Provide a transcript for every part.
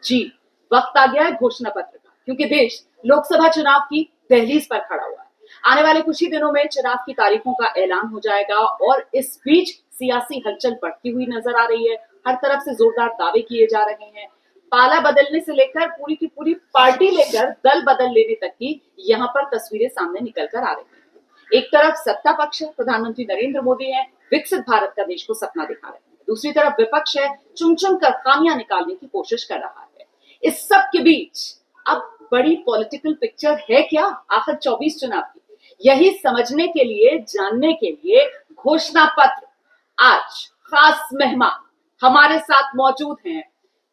जी, वक्त आ गया है घोषणा पत्र का, क्योंकि देश लोकसभा चुनाव की दहलीज पर खड़ा हुआ है। आने वाले कुछ ही दिनों में चुनाव की तारीखों का ऐलान हो जाएगा और इस बीच सियासी हलचल बढ़ती हुई नजर आ रही है। हर तरफ से जोरदार दावे किए जा रहे हैं। पाला बदलने से लेकर पूरी की पूरी पार्टी लेकर दल बदल लेने तक की यहाँ पर तस्वीरें सामने निकल कर आ रही हैं। एक तरफ सत्ता पक्ष है, प्रधानमंत्री नरेंद्र मोदी है, विकसित भारत का देश को सपना दिखा रहे हैं। दूसरी तरफ विपक्ष है, चुन चुन कर खामियां निकालने की कोशिश कर रहा है। इस सब के बीच अब बड़ी पॉलिटिकल पिक्चर है क्या आखिर 24 चुनाव की, यही समझने के लिए, जानने के लिए घोषणा पत्र आज खास मेहमान हमारे साथ मौजूद हैं।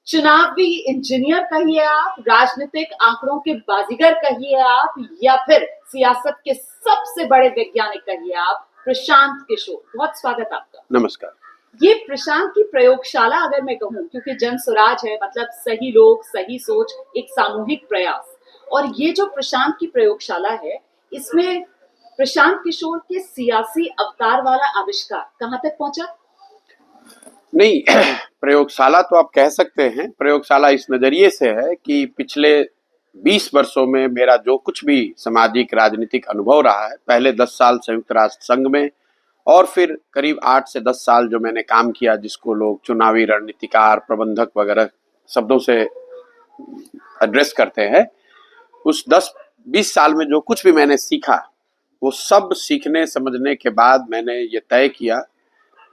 चुनावी इंजीनियर कहिए आप, राजनीतिक आंकड़ों के बाजीगर कहिए आप, या फिर सियासत के सबसे बड़े वैज्ञानिक कहिए आप, प्रशांत किशोर। बहुत स्वागत आपका। नमस्कार। ये प्रशांत की प्रयोगशाला अगर मैं कहूं, क्योंकि जन स्वराज है मतलब सही लोग सही सोच, एक सामूहिक प्रयास, और ये जो प्रशांत की प्रयोगशाला है इसमें प्रशांत किशोर के सियासी अवतार वाला आविष्कार कहां तक पहुंचा? नहीं, प्रयोगशाला तो आप कह सकते हैं। प्रयोगशाला इस नजरिए से है कि पिछले 20 वर्षों में मेरा जो कुछ भी सामाजिक राजनीतिक अनुभव रहा है, पहले 10 साल संयुक्त राष्ट्र संघ में और फिर करीब 8 से 10 साल जो मैंने काम किया, जिसको लोग चुनावी रणनीतिकार, प्रबंधक वगैरह शब्दों से एड्रेस करते हैं, उस 10-20 साल में जो कुछ भी मैंने सीखा, वो सब सीखने समझने के बाद मैंने ये तय किया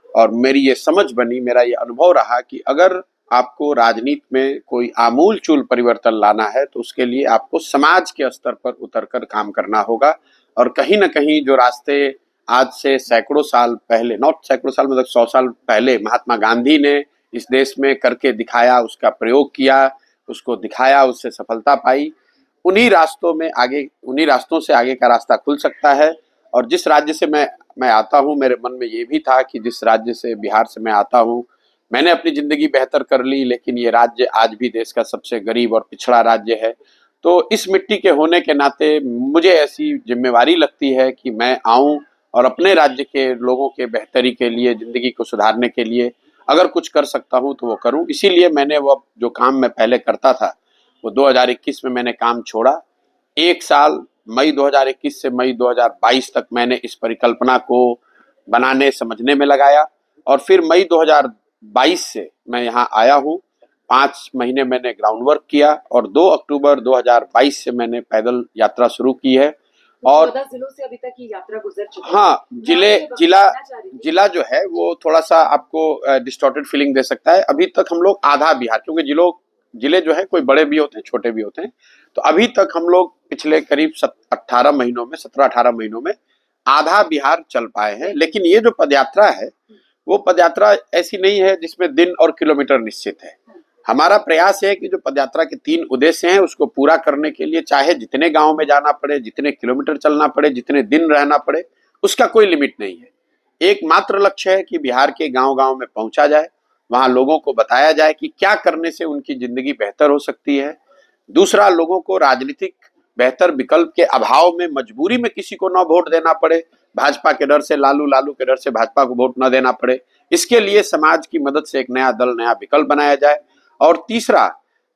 और मेरी ये समझ बनी, मेरा ये अनुभव रहा कि अगर आपको राजनीति में कोई आमूल-चूल परिवर्तन लाना है तो उसके लिए आपको समाज के स्तर पर उतरकर काम करना होगा। और कहीं न कहीं जो रास्ते आज से सैकड़ों साल पहले, नॉट सैकड़ों साल मतलब 100 साल पहले महात्मा गांधी ने इस देश में करके दिखाया, उसका प्रयोग किया, उसको दिखाया, उससे सफलता पाई, उन्हीं रास्तों से आगे का रास्ता खुल सकता है। और जिस राज्य से मैं आता हूँ, मेरे मन में ये भी था कि जिस राज्य से, बिहार से मैं आता हूँ, मैंने अपनी जिंदगी बेहतर कर ली, लेकिन ये राज्य आज भी देश का सबसे गरीब और पिछड़ा राज्य है। तो इस मिट्टी के होने के नाते मुझे ऐसी जिम्मेवारी लगती है कि मैं आऊं और अपने राज्य के लोगों के बेहतरी के लिए, जिंदगी को सुधारने के लिए अगर कुछ कर सकता हूं तो वो करूं। इसीलिए मैंने वो जो काम मैं पहले करता था वो 2021 में मैंने काम छोड़ा। एक साल मई 2021 से मई 2022 तक मैंने इस परिकल्पना को बनाने समझने में लगाया और फिर मई 2022 से मैं यहाँ आया हूँ। 5 महीने मैंने ग्राउंड वर्क किया और 2 अक्टूबर 2022 से मैंने पैदल यात्रा शुरू की है। और 14 जिलों से अभी तक की यात्रा गुजर चुकी है। हाँ, जिला जो है वो थोड़ा सा आपको डिस्टॉर्टेड फीलिंग दे सकता है। अभी तक हम लोग आधा बिहार, क्योंकि जिले जो है कोई बड़े भी होते हैं, छोटे भी होते हैं, तो अभी तक हम लोग पिछले करीब 17-18 महीनों में आधा बिहार चल पाए हैं। लेकिन ये जो पदयात्रा है वो पदयात्रा ऐसी नहीं है जिसमें दिन और किलोमीटर निश्चित है। हमारा प्रयास है कि जो पदयात्रा के 3 उद्देश्य हैं उसको पूरा करने के लिए चाहे जितने गांव में जाना पड़े, जितने किलोमीटर चलना पड़े, जितने दिन रहना पड़े, उसका कोई लिमिट नहीं है। एकमात्र लक्ष्य है कि बिहार के गांव-गांव में पहुंचा जाए, वहां लोगों को बताया जाए कि क्या करने से उनकी जिंदगी बेहतर हो सकती है। दूसरा, लोगों को राजनीतिक बेहतर विकल्प के अभाव में मजबूरी में किसी को न वोट देना पड़े, भाजपा के डर से लालू के डर से भाजपा को वोट न देना पड़े। इसके लिए समाज की मदद से एक नया दल, नया विकल्प बनाया जाए। और तीसरा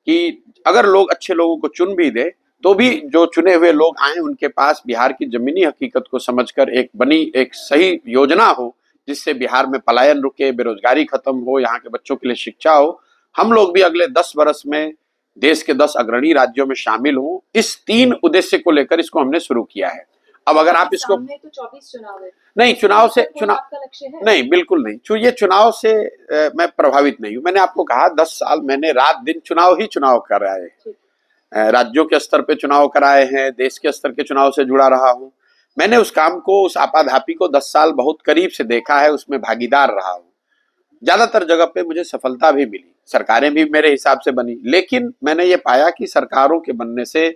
कि अगर लोग अच्छे लोगों को चुन भी दे तो भी जो चुने हुए लोग आए उनके पास बिहार की जमीनी हकीकत को समझकर एक सही योजना हो जिससे बिहार में पलायन रुके, बेरोजगारी खत्म हो, यहाँ के बच्चों के लिए शिक्षा हो। हम लोग भी अगले 10 वर्ष में देश के 10 अग्रणी राज्यों में शामिल हों। इस 3 उद्देश्य को लेकर इसको हमने शुरू किया है। अब अगर आप इसको तो 24 चुनाव है। नहीं, चुनाव आपका लक्ष्य है? नहीं, बिल्कुल नहीं। ये चुनाव से मैं प्रभावित नहीं हूँ। मैंने आपको कहा 10 साल मैंने रात दिन चुनाव कराए, राज्यों के स्तर पे चुनाव कराए हैं, देश के स्तर के चुनाव से जुड़ा रहा हूँ। मैंने उस काम को, उस आपाधापी को 10 साल बहुत करीब से देखा है, उसमें भागीदार रहा हूँ। ज्यादातर जगह पे मुझे सफलता भी मिली, सरकारें भी मेरे हिसाब से बनी, लेकिन मैंने ये पाया कि सरकारों के बनने से,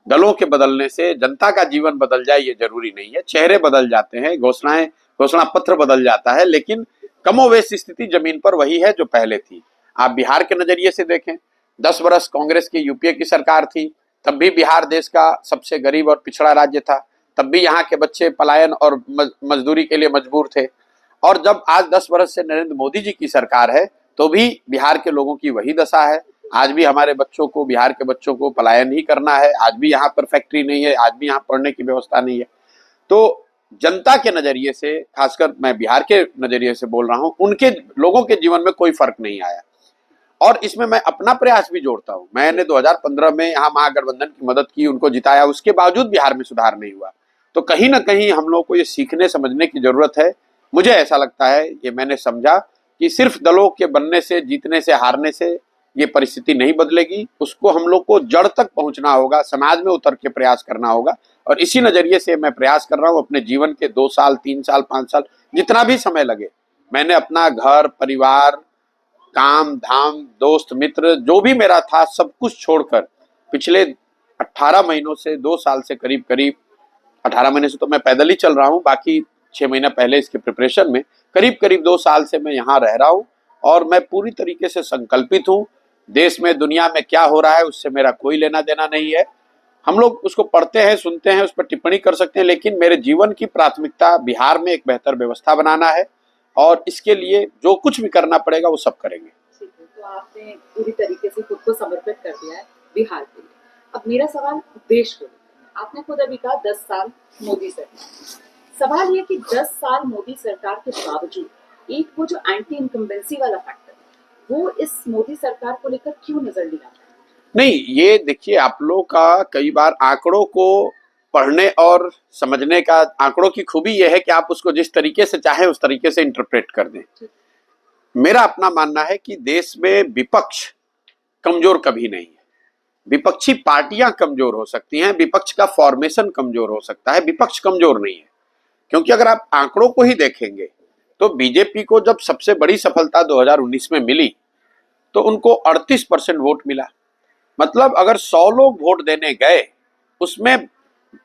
दलों के बदलने से जनता का जीवन बदल जाए ये जरूरी नहीं है। चेहरे बदल जाते हैं, घोषणा पत्र बदल जाता है, लेकिन कमोवेश स्थिति जमीन पर वही है जो पहले थी। आप बिहार के नजरिए से देखें, 10 वर्ष कांग्रेस की, यूपीए की सरकार थी, तब भी बिहार देश का सबसे गरीब और पिछड़ा राज्य था, तब भी यहाँ के बच्चे पलायन और मजदूरी के लिए मजबूर थे। और जब आज 10 वर्ष से नरेंद्र मोदी जी की सरकार है तो भी बिहार के लोगों की वही दशा है। आज भी हमारे बच्चों को, बिहार के बच्चों को पलायन ही करना है। आज भी यहाँ पर फैक्ट्री नहीं है, आज भी यहाँ पढ़ने की व्यवस्था नहीं है। तो जनता के नजरिए से, खासकर मैं बिहार के नजरिए से बोल रहा हूं, उनके लोगों के जीवन में कोई फर्क नहीं आया। और इसमें मैं अपना प्रयास भी जोड़ता हूं। मैंने 2015 में यहाँ महागठबंधन की मदद की, उनको जिताया, उसके बावजूद बिहार में सुधार नहीं हुआ। तो कहीं ना कहीं हम लोग को ये सीखने समझने की जरूरत है। मुझे ऐसा लगता है, ये मैंने समझा कि सिर्फ दलों के बनने से, जीतने से, हारने से ये परिस्थिति नहीं बदलेगी। उसको हम लोग को जड़ तक पहुंचना होगा, समाज में उतर के प्रयास करना होगा। और इसी नजरिए से मैं प्रयास कर रहा हूं। अपने जीवन के 2 साल, 3 साल, 5 साल, जितना भी समय लगे, मैंने अपना घर, परिवार, काम धाम, दोस्त मित्र, जो भी मेरा था, सब कुछ छोड़कर पिछले 18 महीनों से, 2 साल से करीब करीब, 18 महीने से तो मैं पैदल ही चल रहा हूँ, बाकी 6 महीना पहले इसके प्रिपरेशन में, करीब करीब 2 साल से मैं यहाँ रह रहा हूँ। और मैं पूरी तरीके से संकल्पित हूँ। देश में, दुनिया में क्या हो रहा है उससे मेरा कोई लेना देना नहीं है। हम लोग उसको पढ़ते हैं, सुनते हैं, उस पर टिप्पणी कर सकते हैं, लेकिन मेरे जीवन की प्राथमिकता बिहार में एक बेहतर व्यवस्था बनाना है। और इसके लिए जो कुछ भी करना पड़ेगा वो सब करेंगे। ठीक है, तो आपने पूरी तरीके से खुद को समर्पित कर दिया है बिहार के लिए। अब मेरा सवाल देश को लेकर है। आपने खुद अभी कहा 10 साल मोदी सरकार। सवाल ये कि 10 साल मोदी सरकार के बावजूद एक वो जो एंटी इनकम्बेंसी वाला फैक्टर है, वो इस मोदी सरकार को लेकर क्यों नजर नहीं आता? नहीं, ये देखिए, आप लोग का कई बार आंकड़ों को पढ़ने और समझने का, आंकड़ों की खूबी यह है कि आप उसको जिस तरीके से चाहें उस तरीके से इंटरप्रेट कर दें। मेरा अपना मानना है कि देश में विपक्ष कमजोर कभी नहीं है। विपक्षी पार्टियां कमजोर हो सकती हैं, विपक्ष का फॉर्मेशन कमजोर हो सकता है, विपक्ष कमजोर नहीं है। क्योंकि अगर आप आंकड़ों को ही देखेंगे तो बीजेपी को जब सबसे बड़ी सफलता 2019 में मिली तो उनको 38% वोट मिला। मतलब अगर 100 लोग वोट देने गए, उसमें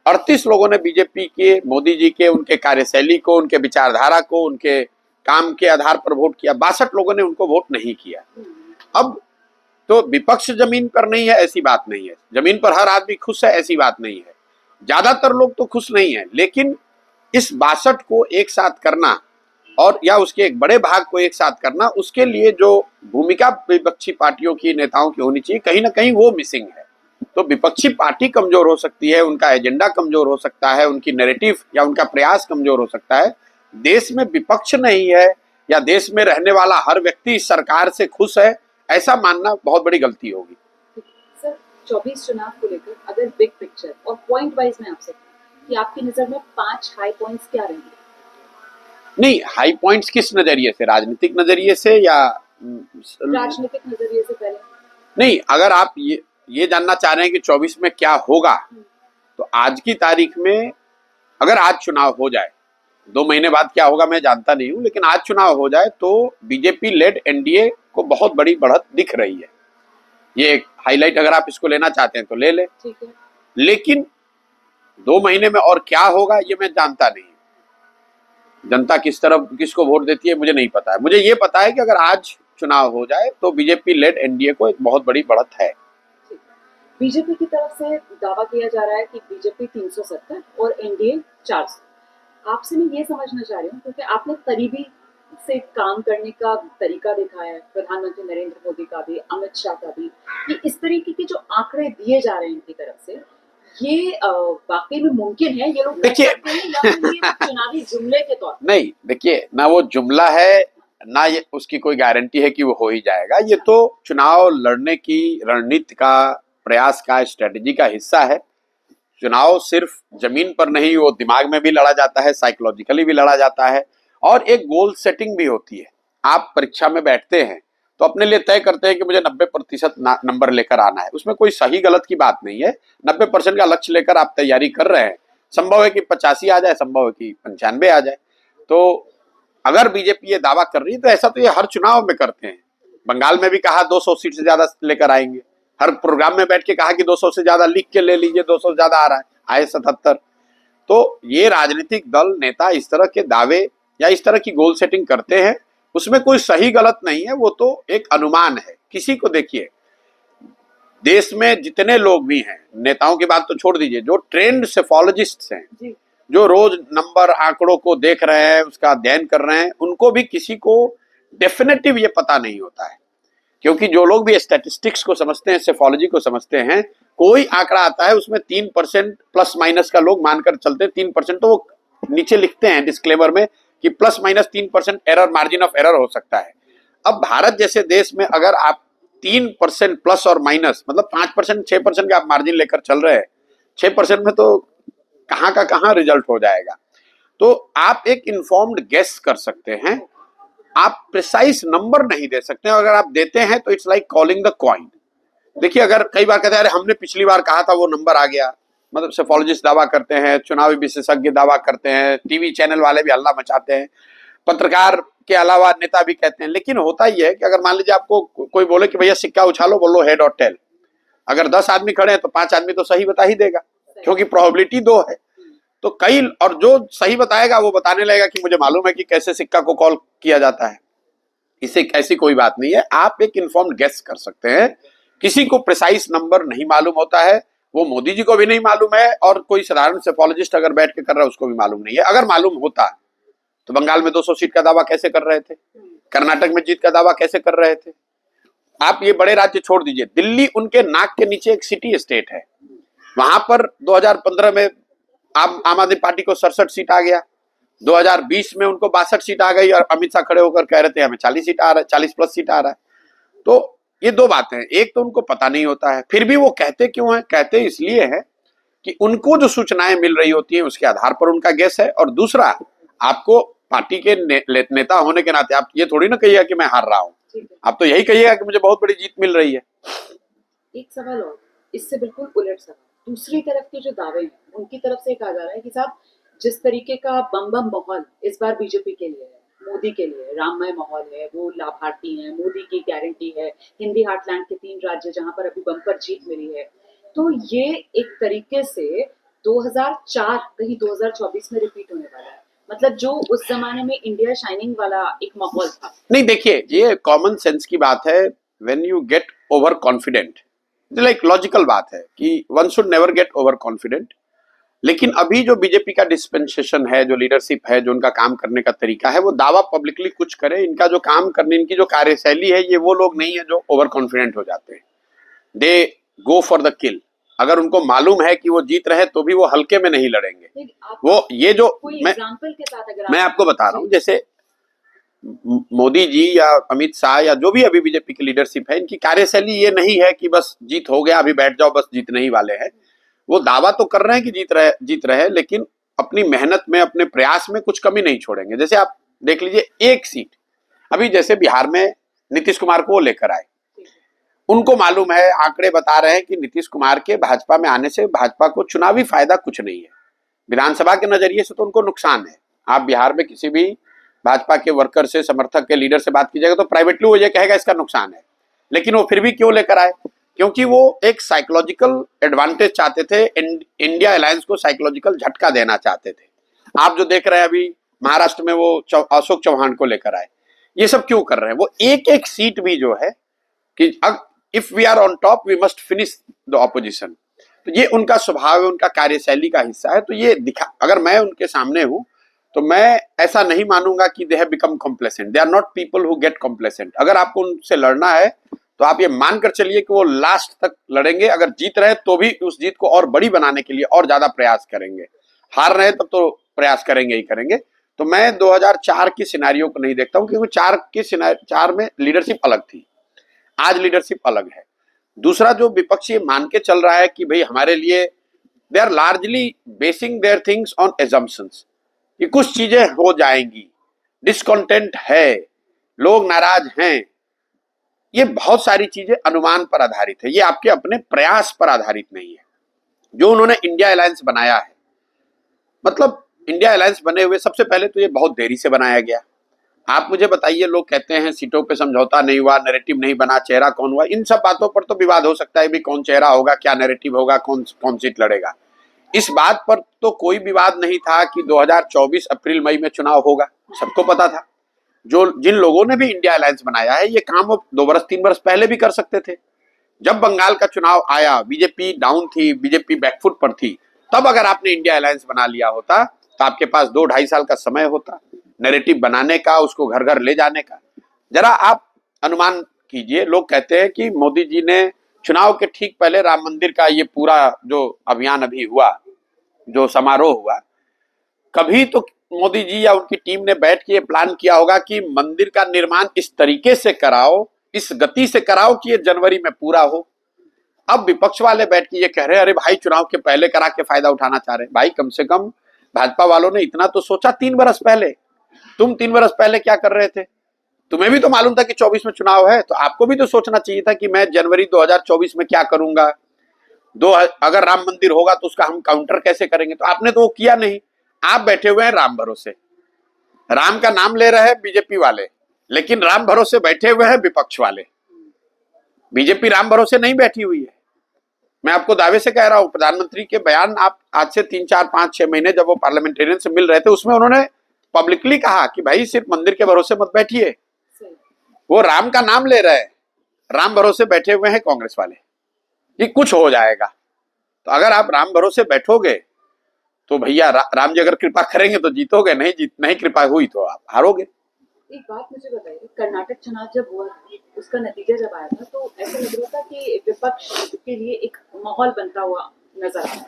38 लोगों ने बीजेपी के, मोदी जी के, उनके कार्यशैली को, उनके विचारधारा को, उनके काम के आधार पर वोट किया। 62 लोगों ने उनको वोट नहीं किया। अब तो विपक्ष जमीन पर नहीं है ऐसी बात नहीं है, जमीन पर हर आदमी खुश है ऐसी बात नहीं है, ज्यादातर लोग तो खुश नहीं है। लेकिन इस 62 को एक साथ करना, और या उसके एक बड़े भाग को एक साथ करना, उसके लिए जो भूमिका विपक्षी पार्टियों की, नेताओं की होनी चाहिए, कहीं ना कहीं वो मिसिंग है। तो विपक्षी पार्टी कमजोर हो सकती है, उनका एजेंडा कमजोर हो सकता है, उनकी नैरेटिव या उनका प्रयास कमजोर हो सकता है। देश में विपक्ष नहीं है या देश में रहने वाला हर व्यक्ति इस सरकार से खुश है, ऐसा मानना बहुत बड़ी गलती होगी। सर, 24 चुनाव को लेकर अगर बिग पिक्चर और पॉइंट वाइज में आपसे कि आपकी नजर में 5 हाई पॉइंट्स क्या रहेंगे? नहीं, हाई पॉइंट्स किस नजरिए से, राजनीतिक नजरिए से या राजनीतिक नजरिए से पहले? नहीं, अगर आप ये जानना चाह रहे हैं कि 24 में क्या होगा, तो आज की तारीख में अगर आज चुनाव हो जाए, 2 महीने बाद क्या होगा मैं जानता नहीं हूं, लेकिन आज चुनाव हो जाए तो बीजेपी लेड एनडीए को बहुत बड़ी बढ़त दिख रही है। ये एक हाईलाइट अगर आप इसको लेना चाहते हैं तो ले ले। ठीक है। लेकिन 2 महीने में और क्या होगा ये मैं जानता नहीं। जनता किस तरफ किसको वोट देती है मुझे नहीं पता है। मुझे ये पता है कि अगर आज चुनाव हो जाए तो बीजेपी लेड एनडीए को एक बहुत बड़ी बढ़त है। बीजेपी की तरफ से दावा किया जा रहा है कि बीजेपी 370 और एनडीए 400। आपसे मैं ये समझना चाह रही हूँ, क्योंकि आपने करीबी से काम करने का तरीका देखा है, प्रधानमंत्री नरेंद्र मोदी का भी, अमित शाह का भी, कि इस तरीके के जो आंकड़े दिए जा रहे हैं इनकी तरफ से, ये वाकई में मुमकिन है? ये लोग देखिए, या फिर ये चुनावी जुमले के तौर पर? नहीं, देखिए, ना वो जुमला है ना ये उसकी कोई गारंटी है कि वो हो ही जाएगा। ये तो चुनाव लड़ने की रणनीति का, प्रयास का, स्ट्रेटेजी का हिस्सा है। चुनाव सिर्फ जमीन पर नहीं, वो दिमाग में भी लड़ा जाता है, साइकोलॉजिकली भी लड़ा जाता है, और एक गोल सेटिंग भी होती है। आप परीक्षा में बैठते हैं तो अपने लिए तय करते हैं कि मुझे 90% नंबर लेकर आना है। उसमें कोई सही गलत की बात नहीं है। 90% का लक्ष्य लेकर आप तैयारी कर रहे हैं। संभव है कि 85 आ जाए, संभव है कि 95 आ जाए। तो अगर बीजेपी ये दावा कर रही है तो ऐसा तो ये हर चुनाव में करते हैं। बंगाल में भी कहा 200 सीट से ज्यादा लेकर आएंगे, हर प्रोग्राम में बैठ के कहा कि 200 से ज्यादा लिख के ले लीजिए, 200 से ज्यादा आ रहा है, आए 77। तो ये राजनीतिक दल, नेता इस तरह के दावे या इस तरह की गोल सेटिंग करते हैं। उसमें कोई सही गलत नहीं है, वो तो एक अनुमान है। किसी को देखिए, देश में जितने लोग भी हैं, नेताओं की बात तो छोड़ दीजिए, जो ट्रेंड सेफोलॉजिस्ट हैं, जो रोज नंबर आंकड़ों को देख रहे हैं, उसका अध्ययन कर रहे हैं, उनको भी किसी को डेफिनेटिव ये पता नहीं होता है। क्योंकि जो लोग भी स्टैटिस्टिक्स को समझते हैं, सेफोलॉजी को समझते हैं, कोई आंकड़ा आता है उसमें 3% प्लस माइनस का लोग मानकर चलते हैं। 3% तो वो नीचे लिखते हैं डिस्क्लेमर में कि plus minus 3% error, margin of error हो सकता है। अब भारत जैसे देश में अगर आप 3% प्लस और माइनस मतलब 5%, 6% का आप मार्जिन लेकर चल रहे हैं, 6% में तो कहाँ का कहाँ रिजल्ट हो जाएगा। तो आप एक इन्फॉर्म्ड गेस कर सकते हैं, आप प्रिसाइज नंबर नहीं दे सकते हैं। अगर आप देते हैं तो it's like calling the coin. देखिए, अगर कई बार कहते हैं अरे हमने पिछली बार कहा था वो नंबर आ गया, मतलब सेफोलॉजिस्ट दावा करते हैं, चुनावी विशेषज्ञ दावा करते हैं, टीवी चैनल वाले भी हल्ला मचाते हैं, पत्रकार के अलावा नेता भी कहते हैं। लेकिन होता ही है कि अगर मान लीजिए आपको कोई बोले कि भैया सिक्का उछालो, बोलो हेड और टेल, अगर 10 आदमी खड़े हैं तो 5 आदमी तो सही बता ही देगा, क्योंकि प्रोबेबिलिटी 2 है। तो कई, और जो सही बताएगा वो बताने लगेगा कि मुझे मालूम है कि कैसे सिक्का को कॉल किया जाता है। इसे ऐसी कोई बात नहीं है, आप एक इन्फॉर्म्ड गेस कर सकते हैं। किसी को प्रिसाइज नंबर नहीं मालूम होता है, वो मोदी जी को भी नहीं मालूम है, और कोई साधारण सेफोलॉजिस्ट अगर बैठ के कर रहा है उसको भी मालूम नहीं है। अगर मालूम होता तो बंगाल में 200 सीट का दावा कैसे कर रहे थे, कर्नाटक में जीत का दावा कैसे कर रहे थे। आप ये बड़े राज्य छोड़ दीजिए, दिल्ली उनके नाक के नीचे एक सिटी स्टेट है, वहां पर 2015 में आम आदमी पार्टी को 67 सीट आ गया, 2020 में उनको 62 सीट आ गई, और अमित शाह खड़े होकर कह रहे थे हमें 40 सीट आ रहा है, 40 प्लस सीट आ रहा है। तो ये 2 बातें हैं, एक तो उनको पता नहीं होता है, फिर भी वो कहते क्यों है? कहते इसलिए है कि उनको जो सूचनाएं मिल रही होती हैं उसके आधार पर उनका गेस है। और दूसरा, आपको पार्टी के नेता होने के नाते आप ये थोड़ी ना कहिएगा कि मैं हार रहा हूं, आप तो यही कहिएगा कि मुझे बहुत बड़ी जीत मिल रही है। एक सवाल और, इससे बिल्कुल उलट सवाल, दूसरी तरफ के जो दावे हैं उनकी तरफ से कहा जा रहा है कि साहब जिस तरीके का बम बम माहौल इस बार बीजेपी के लिए है, मोदी के लिए राममय माहौल है, वो लाभार्थी हैं, मोदी की गारंटी है, हिंदी हार्टलैंड के 3 राज्य जहां पर अभी बम्पर जीत मिली है, तो ये एक तरीके से 2004 कहीं 2024 में रिपीट होने वाला है। मतलब जो उस जमाने में इंडिया शाइनिंग वाला एक माहौल था। नहीं, देखिए, ये कॉमन सेंस की बात है। When you get over confident, like logical बात है कि one should never get over confident. लेकिन अभी जो बीजेपी का डिस्पेंसेशन है, जो लीडरशिप है, जो उनका काम करने का तरीका है, वो दावा पब्लिकली कुछ करे, इनका जो काम करने, इनकी जो कार्यशैली है, ये वो लोग नहीं है जो ओवर कॉन्फिडेंट हो जाते हैं। दे गो फॉर द किल। अगर उनको मालूम है कि वो जीत रहे तो भी वो हल्के में नहीं लड़ेंगे। वो ये जो मैं आपको बता रहा हूं, जैसे मोदी जी या अमित शाह या जो भी अभी बीजेपी की लीडरशिप है, इनकी कार्यशैली ये नहीं है कि बस जीत हो गया अभी बैठ जाओ, बस जीतने ही वाले हैं। वो दावा तो कर रहे हैं कि जीत रहे, लेकिन अपनी मेहनत में, अपने प्रयास में कुछ कमी नहीं छोड़ेंगे। जैसे आप देख लीजिए, एक सीट अभी जैसे बिहार में नीतीश कुमार को लेकर आए, उनको मालूम है, आंकड़े बता रहे हैं कि नीतीश कुमार के भाजपा में आने से भाजपा को चुनावी फायदा कुछ नहीं है, विधानसभा के नजरिए से तो उनको नुकसान है। आप बिहार में किसी भी भाजपा के वर्कर से, समर्थक के, लीडर से बात कीजिएगा तो प्राइवेटली वो ये कहेगा इसका नुकसान है, लेकिन वो फिर भी क्यों लेकर आए? क्योंकि वो एक साइकोलॉजिकल एडवांटेज चाहते थे, इंडिया अलायंस को साइकोलॉजिकल झटका देना चाहते थे। आप जो देख रहे हैं अभी महाराष्ट्र में, वो अशोक चौहान को लेकर आए, ये सब क्यों कर रहे हैं? वो एक एक सीट भी जो है कि if we are on top we must finish the opposition, तो ये उनका स्वभाव है, उनका कार्यशैली का हिस्सा है। तो ये दिखा, अगर मैं उनके सामने हूं तो मैं ऐसा नहीं मानूंगा कि they have become complacent. They are not people who get complacent. अगर आपको उनसे लड़ना है तो आप ये मानकर चलिए कि वो लास्ट तक लड़ेंगे। अगर जीत रहे तो भी उस जीत को और बड़ी बनाने के लिए और ज्यादा प्रयास करेंगे, हार रहे तब तो प्रयास करेंगे ही करेंगे। तो मैं 2004 की सिनेरियो को नहीं देखता हूं, क्योंकि 4 में लीडरशिप अलग थी, आज लीडरशिप अलग है। दूसरा, जो विपक्ष ये मान के चल रहा है कि भाई हमारे लिए, they are largely basing their things on assumptions, कि कुछ चीजें हो जाएंगी, डिसकॉन्टेंट है, लोग नाराज हैं, ये बहुत सारी चीजें अनुमान पर आधारित है, ये आपके अपने प्रयास पर आधारित नहीं है। जो उन्होंने इंडिया अलायंस बनाया है, मतलब इंडिया अलायंस बने हुए सबसे पहले तो ये बहुत देरी से बनाया गया। आप मुझे बताइए, लोग कहते हैं सीटों पे समझौता नहीं हुआ, नैरेटिव नहीं बना, चेहरा कौन हुआ, इन सब बातों पर तो विवाद हो सकता है भी, कौन चेहरा होगा, क्या नैरेटिव होगा, कौन सीट लड़ेगा। इस बात पर तो कोई विवाद नहीं था कि 2024 अप्रैल मई में चुनाव होगा, सबको पता था। जिन लोगों ने भी इंडिया अलायंस बनाया है, ये काम वो 2 बरस 3 बरस पहले भी कर सकते थे। जब बंगाल का चुनाव आया, बीजेपी डाउन थी, बीजेपी बैकफुट पर थी, तब अगर आपने इंडिया अलायंस बना लिया होता तो आपके पास 2-2.5 साल का समय होता नैरेटिव बनाने का, उसको घर घर ले जाने का। जरा आप अनुमान कीजिए। लोग कहते हैं कि मोदी जी ने चुनाव के ठीक पहले राम मंदिर का ये पूरा जो अभियान अभी हुआ, जो समारोह हुआ, कभी तो मोदी जी या उनकी टीम ने बैठ के ये प्लान किया होगा कि मंदिर का निर्माण इस तरीके से कराओ, इस गति से कराओ कि ये जनवरी में पूरा हो। अब विपक्ष वाले बैठ के ये कह रहे हैं अरे भाई चुनाव के पहले करा के फायदा उठाना चाह रहे हैं। भाई कम से कम भाजपा वालों ने इतना तो सोचा 3 बरस पहले। तुम 3 बरस पहले क्या कर रहे थे? तुम्हें भी तो मालूम था कि 24 में चुनाव है, तो आपको भी तो सोचना चाहिए था कि मैं जनवरी 2024 में क्या करूंगा, अगर राम मंदिर होगा तो उसका हम काउंटर कैसे करेंगे। तो आपने तो वो किया नहीं। आप बैठे हुए हैं राम भरोसे, राम का नाम ले रहे हैं बीजेपी वाले, लेकिन राम भरोसे बैठे हुए हैं विपक्ष वाले। बीजेपी राम भरोसे नहीं बैठी हुई है। मैं आपको दावे से कह रहा हूं, प्रधानमंत्री के बयान आप आज से 3, 4, 5, 6 महीने जब वो पार्लियामेंटेरियन से मिल रहे थे, उसमें उन्होंने पब्लिकली कहा कि भाई सिर्फ मंदिर के भरोसे मत बैठिए। वो राम का नाम ले रहे हैं, राम भरोसे बैठे हुए हैं कांग्रेस वाले कि कुछ हो जाएगा। तो अगर आप राम भरोसे बैठोगे तो भैया राम जी अगर कृपा करेंगे तो जीतोगे, नहीं कृपा हुई तो आप हारोगे। एक बात मुझे बताइए, कर्नाटक चुनाव जब हुआ उसका नतीजा जब आया था तो ऐसा लग रहा था कि विपक्ष के लिए एक माहौल बनता हुआ नजर आया।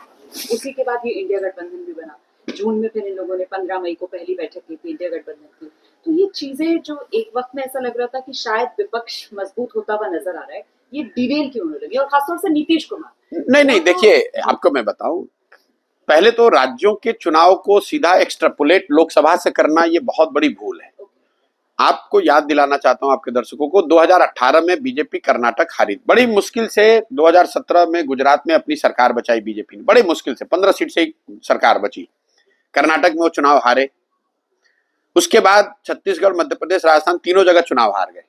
उसी के बाद ये इंडिया गठबंधन भी बना। जून में फिर इन लोगों ने 15 मई को पहली बैठक की थी इंडिया गठबंधन की। तो ये चीजें जो एक वक्त में ऐसा लग रहा था कि शायद विपक्ष मजबूत होता हुआ नजर आ रहा है, ये डिरेल क्यों होने लगी? और खासतौर से नीतीश कुमार। नहीं देखिए, आपको मैं बताऊं, पहले तो राज्यों के चुनाव को सीधा एक्सट्रापोलेट लोकसभा से करना ये बहुत बड़ी भूल है। आपको याद दिलाना चाहता हूं आपके दर्शकों को, 2018 में बीजेपी कर्नाटक हारी, बड़ी मुश्किल से 2017 में गुजरात में अपनी सरकार बचाई बीजेपी ने, बड़ी मुश्किल से 15 सीट से सरकार बची। कर्नाटक में वो चुनाव हारे, उसके बाद छत्तीसगढ़, मध्य प्रदेश, राजस्थान तीनों जगह चुनाव हार गए,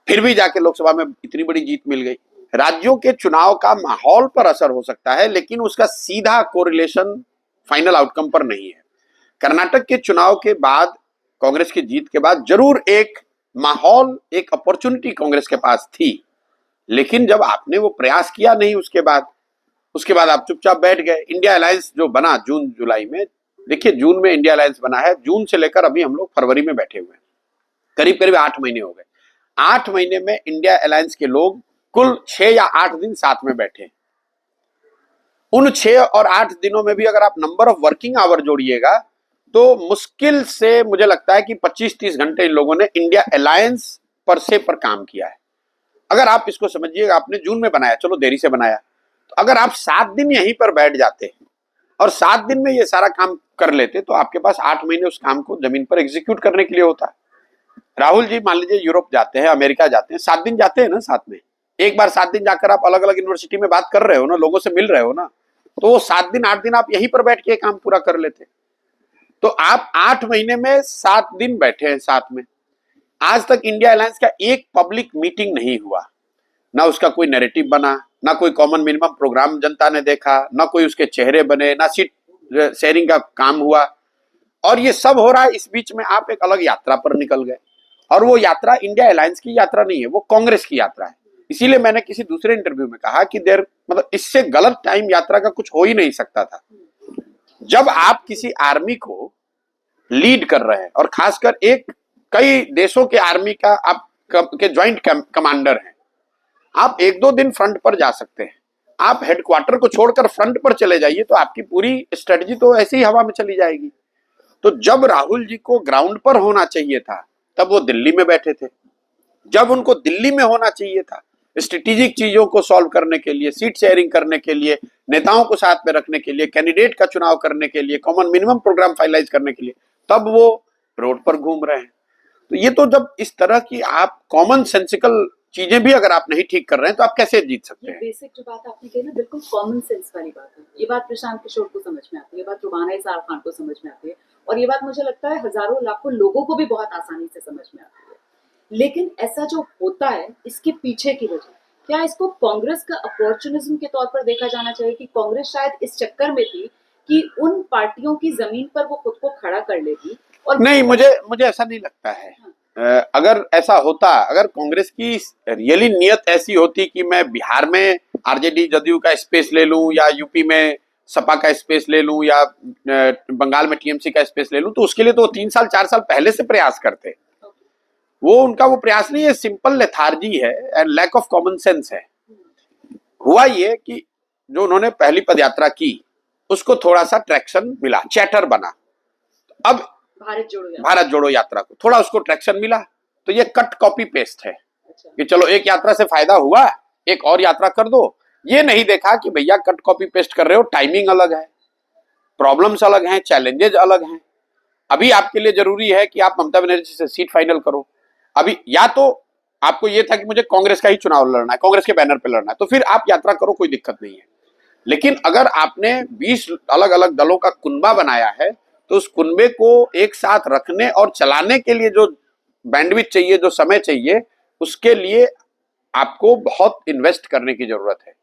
फिर भी जाके लोकसभा में इतनी बड़ी जीत मिल गई। राज्यों के चुनाव का माहौल पर असर हो सकता है, लेकिन उसका सीधा कोरिलेशन फाइनल आउटकम पर नहीं है। कर्नाटक के चुनाव के बाद, कांग्रेस की जीत के बाद जरूर एक माहौल, एक अपॉर्चुनिटी कांग्रेस के पास थी, लेकिन जब आपने वो प्रयास किया नहीं उसके बाद आप चुपचाप बैठ गए। इंडिया अलायंस जो बना जून जुलाई में, देखिए जून में इंडिया अलायंस बना है, जून से लेकर अभी हम लोग फरवरी में बैठे हुए हैं, करीब करीब 8 महीने हो गए। 8 महीने में इंडिया अलायंस के लोग कुल 6 या 8 दिन साथ में बैठे। उन 6 और 8 दिनों में भी अगर आप नंबर ऑफ वर्किंग आवर जोड़िएगा तो मुश्किल से मुझे लगता है कि 25-30 घंटे इन लोगों ने इंडिया अलायंस पर काम किया है। अगर आप इसको समझिएगा, आपने जून में बनाया, चलो देरी से बनाया, तो अगर आप 7 दिन यहीं पर बैठ जाते और 7 दिन में ये सारा काम कर लेते तो आपके पास 8 महीने उस काम को जमीन पर एग्जीक्यूट करने के लिए होता। राहुल जी मान लीजिए यूरोप जाते हैं, अमेरिका जाते हैं, 7 दिन जाते हैं ना साथ में, एक बार 7 दिन जाकर आप अलग अलग यूनिवर्सिटी में बात कर रहे हो ना, लोगों से मिल रहे हो ना, तो वो 7 दिन 8 दिन आप यहीं पर बैठ के काम पूरा कर लेते। तो आप 8 महीने में 7 दिन बैठे हैं साथ में। आज तक इंडिया अलायंस का एक पब्लिक मीटिंग नहीं हुआ, ना उसका कोई नैरेटिव बना, ना कोई कॉमन मिनिमम प्रोग्राम जनता ने देखा, ना कोई उसके चेहरे बने, ना सीट शेयरिंग का काम हुआ, और ये सब हो रहा है। इस बीच में आप एक अलग यात्रा पर निकल गए, और वो यात्रा इंडिया अलायंस की यात्रा नहीं है, वो कांग्रेस की यात्रा है। इसीलिए मैंने किसी दूसरे इंटरव्यू में कहा कि मतलब इससे गलत टाइम यात्रा का कुछ हो ही नहीं सकता था। जब आप किसी आर्मी को लीड कर रहे हैं, और खासकर कई देशों के आर्मी का आप के ज्वाइंट कमांडर हैं, आप 1-2 दिन फ्रंट पर जा सकते हैं। आप हेडक्वार्टर को छोड़कर फ्रंट पर चले जाइए तो आपकी पूरी स्ट्रेटजी तो ऐसी ही हवा में चली जाएगी। तो जब राहुल जी को ग्राउंड पर होना चाहिए था तब वो दिल्ली में बैठे थे। जब उनको दिल्ली में होना चाहिए था स्ट्रेटेजिक चीजों को सॉल्व करने के लिए, सीट शेयरिंग करने के लिए, नेताओं को साथ में रखने के लिए, कैंडिडेट का चुनाव करने के लिए, कॉमन मिनिमम प्रोग्राम फाइनलाइज करने के लिए, तब वो रोड पर घूम रहे हैं। तो ये तो जब इस तरह की आप कॉमन सेंसिकल चीजें भी अगर आप नहीं ठीक कर रहे हैं तो आप कैसे जीत सकते हैं? बेसिक जो बात आपने कही ना, बिल्कुल कॉमन सेंस वाली बात है। ये बात प्रशांत किशोर को समझ में आती है, ये बात रुबाना इसार खान को समझ में आती है, और ये बात मुझे लगता है हजारों लाखों लोगों को भी बहुत आसानी से समझ में आती है। लेकिन ऐसा जो होता है, इसके पीछे की वजह क्या, इसको कांग्रेस का अपॉर्चुनिज्म के तौर पर देखा जाना चाहिए कि कांग्रेस शायद इस चक्कर में थी कि उन पार्टियों की जमीन पर वो खुद को खड़ा कर लेती? और नहीं, मुझे ऐसा नहीं लगता है। अगर ऐसा होता, अगर कांग्रेस की रियली नियत ऐसी होती कि मैं बिहार में आरजेडी जदयू का स्पेस ले लूं, या यूपी में सपा का स्पेस ले लूं, या बंगाल में टीएमसी का स्पेस ले लूं, तो उसके लिए तो 3 साल 4 साल पहले से प्रयास करते। वो उनका वो प्रयास नहीं है, सिंपल लेथार्जी है and lack of common sense है। हुआ ये कि जो उन्होंने पहली पदयात्रा की उसको थोड़ा सा ट्रैक्शन मिला, चैटर बना। अब भारत जोड़ो यात्रा को थोड़ा उसको ट्रैक्शन मिला, तो ये कट कॉपी पेस्ट है कि चलो एक यात्रा से फायदा हुआ, एक और यात्रा कर दो। ये नहीं देखा कि भैया कट कॉपी पेस्ट कर रहे हो, टाइमिंग अलग है, प्रॉब्लम्स अलग हैं, चैलेंजेस अलग हैं। अभी आपके लिए जरूरी है कि आप ममता बनर्जी से सीट फाइनल करो। अभी या तो आपको ये था कि मुझे कांग्रेस का ही चुनाव लड़ना है, कांग्रेस के बैनर पे लड़ना है, तो फिर आप यात्रा करो, कोई दिक्कत नहीं है। लेकिन अगर आपने 20 अलग अलग दलों का कुनबा बनाया है, तो उस कुनबे को एक साथ रखने और चलाने के लिए जो बैंडविड्थ चाहिए, जो समय चाहिए, उसके लिए आपको बहुत इन्वेस्ट करने की जरूरत है।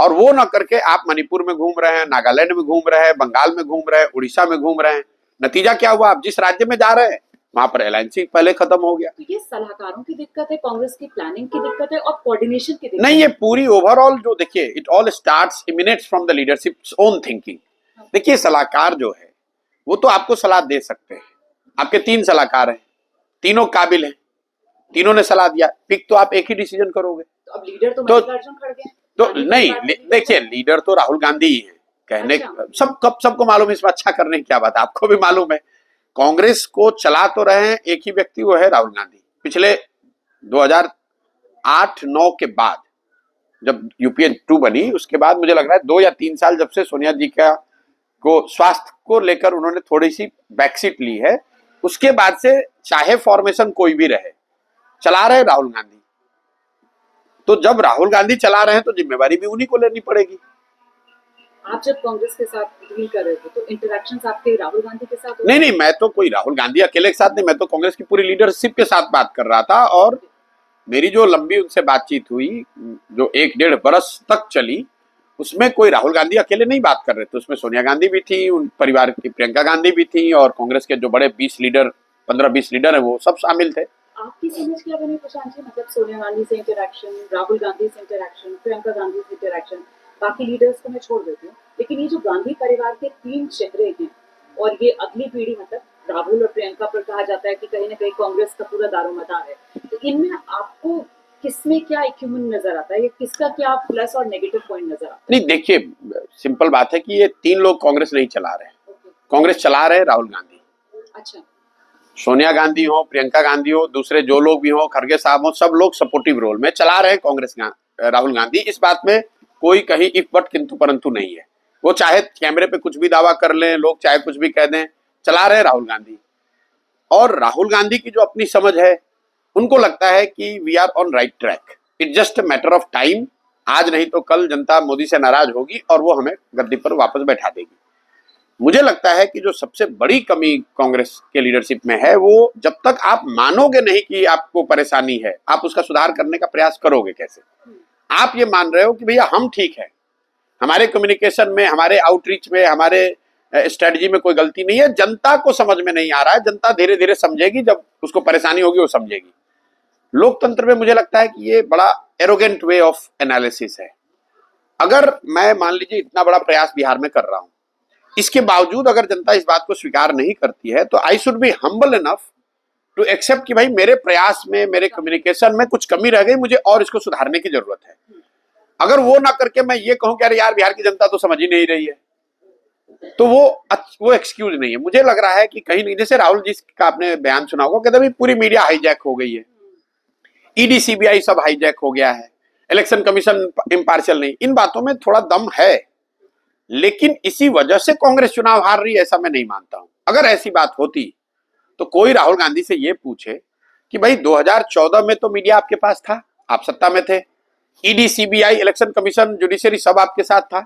और वो ना करके आप मणिपुर में घूम रहे हैं, नागालैंड में घूम रहे हैं, बंगाल में घूम रहे हैं, उड़ीसा में घूम रहे हैं। नतीजा क्या हुआ? आप जिस राज्य में जा रहे हैं वहां पर एलायंस पहले खत्म हो गया। तो ये सलाहकारों की दिक्कत है, कांग्रेस की प्लानिंग की दिक्कत है और कोऑर्डिनेशन की दिक्कत नहीं, ये पूरी ओवरऑल जो देखिए, it all starts emanates from the leaderships own thinking. देखिए, सलाहकार जो है वो तो आपको सलाह दे सकते हैं। आपके 3 सलाहकार हैं, तीनों काबिल हैं, तीनों ने सलाह दिया, पिक तो आप एक ही डिसीजन करोगे। तो अब लीडर तो मल्लिकार्जुन खड़गे हैं। तो नहीं, देखिए, लीडर तो राहुल गांधी ही है। कहने अच्छा। सबको मालूम है, इसमें अच्छा करने की क्या बात है, आपको भी मालूम है। कांग्रेस को चला तो रहे हैं एक ही व्यक्ति, वो है राहुल गांधी। पिछले 2008-9 के बाद जब यूपीए 2 बनी, उसके बाद मुझे लग रहा है 2 या 3 साल जब से सोनिया जी का को स्वास्थ्य को लेकर उन्होंने थोड़ी सी बैकसीट ली है, उसके बाद से चाहे फॉर्मेशन कोई भी रहे, चला रहे राहुल गांधी। तो जब राहुल गांधी चला रहे हैं तो जिम्मेवारी भी उन्हीं को लेनी पड़ेगी। आप जब कांग्रेस के साथ डील कर रहे थे तो इंटरेक्शंस आपके राहुल गांधी के साथ? नहीं, मैं तो कोई राहुल गांधी अकेले के साथ नहीं, मैं तो कांग्रेस की पूरी लीडरशिप के साथ बात कर रहा था। और मेरी जो लंबी उनसे बातचीत हुई, जो 1-1.5 बरस तक चली, उसमें कोई राहुल गांधी अकेले नहीं बात कर रहे थे। उसमें सोनिया गांधी भी थी, उन परिवार की प्रियंका गांधी भी थी, और कांग्रेस के जो बड़े 15-20 लीडर है वो सब शामिल थे। आपकी समझ क्या बनी प्रशांत जी? मतलब सोनिया गांधी से इंटरेक्शन, राहुल गांधी से इंटरेक्शन, प्रियंका गांधी से इंटरेक्शन, बाकी लीडर्स को मैं छोड़ देती हूँ, लेकिन ये जो गांधी परिवार के 3 चेहरे हैं और ये अगली पीढ़ी, मतलब राहुल और प्रियंका पर कहा जाता है कि कहीं ना कहीं कांग्रेस का पूरा दारोमदार है, तो इनमें आपको किसमें क्या इक्विपमेंट नजर आता है, या किसका क्या प्लस और नेगेटिव पॉइंट नजर आता है? नहीं, देखिए, सिंपल बात है कि ये 3 लोग कांग्रेस नहीं चला रहे। कांग्रेस चला रहे राहुल गांधी। अच्छा। सोनिया गांधी हो, प्रियंका गांधी हो, दूसरे जो लोग भी हो, खड़गे साहब हो, सब लोग सपोर्टिव रोल में चला रहे कांग्रेस राहुल गांधी। इस बात में कोई कहीं इफ बट किंतु परंतु नहीं है। वो चाहे कैमरे पे कुछ भी दावा कर लें, लोग चाहे कुछ भी कह दें, चला रहे राहुल गांधी। और राहुल गांधी की जो अपनी समझ है, उनको लगता है कि we are on right track, it's just matter of time. आज नहीं तो कल जनता मोदी से नाराज होगी और वो हमें गद्दी पर वापस बैठा देगी। मुझे लगता है कि जो सबसे बड़ी कमी कांग्रेस के लीडरशिप में है, वो जब तक आप मानोगे नहीं कि आपको परेशानी है, आप उसका सुधार करने का प्रयास करोगे कैसे? आप ये मान रहे हो कि भैया हम ठीक है, हमारे कम्युनिकेशन में, हमारे आउटरीच में, हमारे स्ट्रेटजी में कोई गलती नहीं है। जनता को समझ में नहीं आ रहा है, जनता धीरे धीरे समझेगी, जब उसको परेशानी होगी वो समझेगी। लोकतंत्र में मुझे लगता है कि ये बड़ा एरोगेंट वे ऑफ एनालिसिस है। अगर मैं मान लीजिए इतना बड़ा प्रयास बिहार में कर रहा हूं, इसके बावजूद अगर जनता इस बात को स्वीकार नहीं करती है, तो I should be humble enough to accept कि भाई मेरे प्रयास में, मेरे कम्युनिकेशन में कुछ कमी रह गई, मुझे और इसको सुधारने की जरूरत है। अगर वो ना करके मैं ये कहूं कि अरे यार बिहार की जनता तो समझ ही नहीं रही है, तो वो एक्सक्यूज नहीं है। मुझे लग रहा है कि कहीं नहीं, जैसे राहुल जी का आपने बयान सुना होगा, कहते भाई पूरी मीडिया हाईजैक हो गई है, ईडी सीबीआई सब हाईजैक हो गया है, इलेक्शन कमीशन इम्पार्शियल नहीं। इन बातों में थोड़ा दम है, लेकिन इसी वजह से कांग्रेस चुनाव हार रही है ऐसा मैं नहीं मानता हूं। अगर ऐसी बात होती तो कोई राहुल गांधी से ये पूछे कि भाई 2014 में तो मीडिया आपके पास था, आप सत्ता में थे, ED CBI election commission judiciary सब आपके साथ था,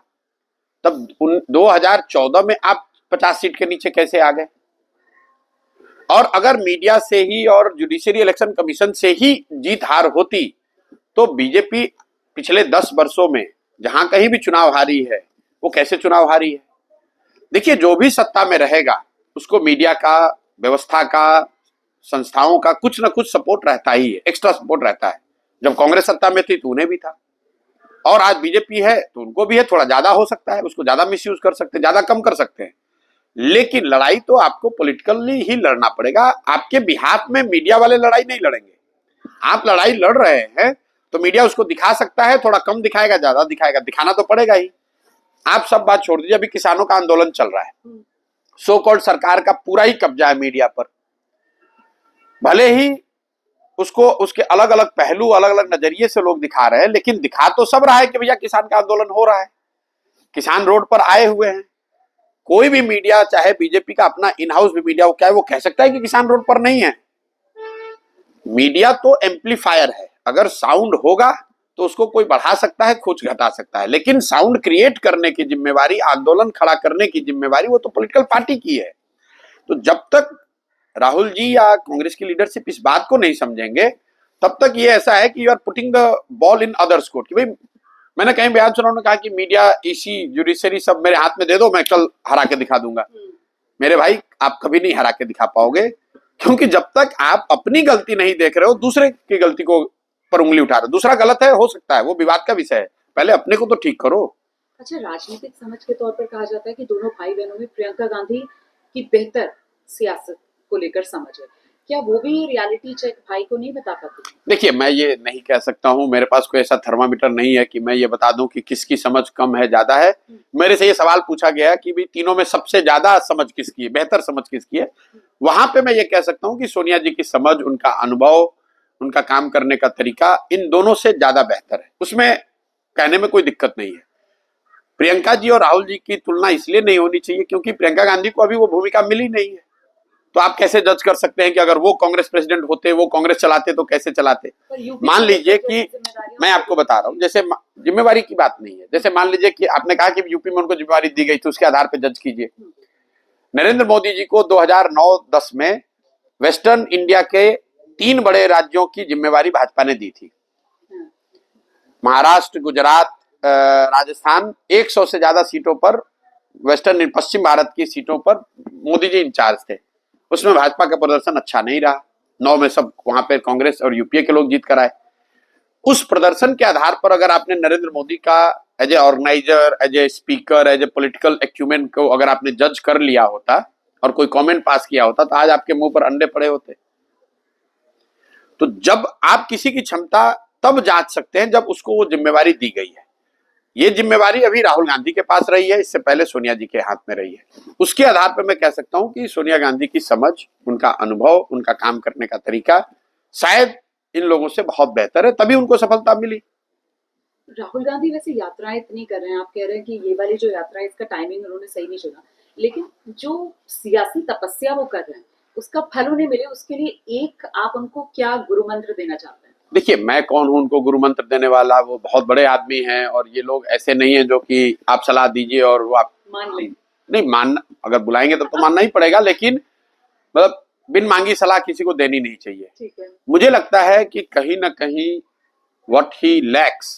तब 2014 में आप 50 सीट के नीचे कैसे आ गए? और अगर मीडिया से ही और जुडिशरी इलेक्शन कमीशन से ही जीत हार होती, तो बीजेपी पिछले 10 वर्षों में जहां कहीं भी चुनाव हारी है, वो कैसे चुनाव हारी है? देखिए, जो भी सत्ता में रहेगा उसको मीडिया का, व्यवस्था का, संस्थाओं का कुछ ना कुछ सपोर्ट रहता ही है, एक्स्ट्रा सपोर्ट रहता है। जब कांग्रेस सत्ता में थी तो उन्हें भी था, और आज बीजेपी है तो उनको भी है, थोड़ा ज्यादा हो सकता है, उसको ज्यादा मिसयूज कर सकते हैं, ज्यादा कम कर सकते हैं। लेकिन लड़ाई तो आपको पॉलिटिकली ही लड़ना पड़ेगा। आपके बिहाफ में मीडिया वाले लड़ाई नहीं लड़ेंगे। आप लड़ाई लड़ रहे हैं तो मीडिया उसको दिखा सकता है, थोड़ा कम दिखाएगा, ज्यादा दिखाएगा, दिखाना तो पड़ेगा ही। आप सब बात छोड़ दीजिए, अभी किसानों का आंदोलन चल रहा है, सो कॉल्ड सरकार का पूरा ही कब्जा है मीडिया पर। भले ही उसको उसके अलग अलग पहलू, अलग अलग नजरिए से लोग दिखा रहे हैं, लेकिन दिखा तो सब रहा है कि भैया किसान का आंदोलन हो रहा है, किसान रोड पर आए हुए हैं। कोई भी मीडिया, चाहे बीजेपी का अपना इन हाउस भी मीडिया हो, क्या है वो कह सकता है कि किसान रोड पर नहीं है? मीडिया तो एम्पलीफायर है, अगर साउंड होगा तो उसको कोई बढ़ा सकता है, कुछ घटा सकता है, लेकिन साउंड क्रिएट करने की जिम्मेवारी, आंदोलन खड़ा करने की जिम्मेवारी वो तो पॉलिटिकल पार्टी की है। तो जब तक राहुल जी या कांग्रेस की लीडरशिप इस बात को नहीं समझेंगे, तब तक ये ऐसा है कि you are putting the ball in others court. कि भाई मैंने कहीं बयान सुना, उन्होंने कहा कि मीडिया, ईसी, जुडिशरी सब मेरे हाथ में दे दो, मैं कल हरा के दिखा दूंगा। मेरे भाई, आप कभी नहीं हरा के दिखा पाओगे, क्योंकि जब तक आप अपनी गलती नहीं देख रहे हो, दूसरे की गलती को पर उंगली उठा रहे हो। दूसरा गलत है, हो सकता है, वो विवाद का विषय है, पहले अपने को तो ठीक करो। अच्छा, राजनीतिक समझ के तौर पर कहा जाता है कि दोनों भाई बहनों में प्रियंका गांधी की बेहतर सियासत को लेकर समझ है, क्या वो भी रियलिटी चेक भाई को नहीं बता पाती? देखिए, मैं ये नहीं कह सकता हूं, मेरे पास कोई ऐसा थर्मामीटर नहीं है कि मैं ये बता दूं कि किसकी समझ कम है, ज्यादा है। मेरे से ये सवाल पूछा गया कि भी तीनों में सबसे ज्यादा समझ किसकी है, बेहतर समझ किसकी है, वहां पे मैं ये कह सकता हूं कि सोनिया जी की समझ, उनका अनुभव, उनका काम करने का तरीका इन दोनों से ज्यादा बेहतर है, उसमें कहने में कोई दिक्कत नहीं है। प्रियंका जी और राहुल जी की तुलना इसलिए नहीं होनी चाहिए क्योंकि प्रियंका गांधी को अभी वो भूमिका मिली नहीं है। तो आप कैसे जज कर सकते हैं कि अगर वो कांग्रेस प्रेसिडेंट होते, वो कांग्रेस चलाते, तो कैसे चलाते? मान लीजिए कि मैं आपको बता रहा हूं, जैसे जिम्मेवारी की बात नहीं है, जैसे मान लीजिए कि आपने कहा कि यूपी में उनको जिम्मेवारी दी गई थी, उसके आधार पर जज कीजिए। नरेंद्र मोदी जी को 2009-10 में वेस्टर्न इंडिया के 3 बड़े राज्यों की जिम्मेवारी भाजपा ने दी थी, महाराष्ट्र, गुजरात, राजस्थान। 100 से ज्यादा सीटों पर, वेस्टर्न पश्चिम भारत की सीटों पर मोदी जी इंचार्ज थे। उसमें भाजपा का प्रदर्शन अच्छा नहीं रहा, 9 में सब वहां पे कांग्रेस और यूपीए के लोग जीत कर आए। उस प्रदर्शन के आधार पर अगर आपने नरेंद्र मोदी का as a organiser, as a speaker, as a political acumen को अगर आपने जज कर लिया होता और कोई कमेंट पास किया होता, तो आज आपके मुंह पर अंडे पड़े होते। तो जब आप किसी की क्षमता तब जांच सकते हैं जब उसको वो जिम्मेवारी दी गई है। ये जिम्मेवारी अभी राहुल गांधी के पास रही है, इससे पहले सोनिया जी के हाथ में रही है। उसके आधार पर मैं कह सकता हूं कि सोनिया गांधी की समझ, उनका अनुभव, उनका काम करने का तरीका शायद इन लोगों से बहुत बेहतर है, तभी उनको सफलता मिली। राहुल गांधी वैसे यात्राएं इतनी कर रहे हैं, आप कह रहे हैं कि ये वाली जो यात्रा है इसका टाइमिंग उन्होंने सही नहीं चुना, लेकिन जो सियासी तपस्या वो कर रहे हैं उसका फल उन्हें मिले, उसके लिए एक आप उनको क्या गुरु मंत्र देना चाहते हैं? देखिए, मैं कौन हूं उनको गुरु मंत्र देने वाला? वो बहुत बड़े आदमी हैं और ये लोग ऐसे नहीं है जो कि आप सलाह दीजिए और वो आप मान लें। नहीं मानना, अगर बुलाएंगे तब तो मानना ही पड़ेगा, लेकिन मतलब बिन मांगी सलाह किसी को देनी नहीं चाहिए। ठीक है। मुझे लगता है कि कहीं ना कहीं what he lacks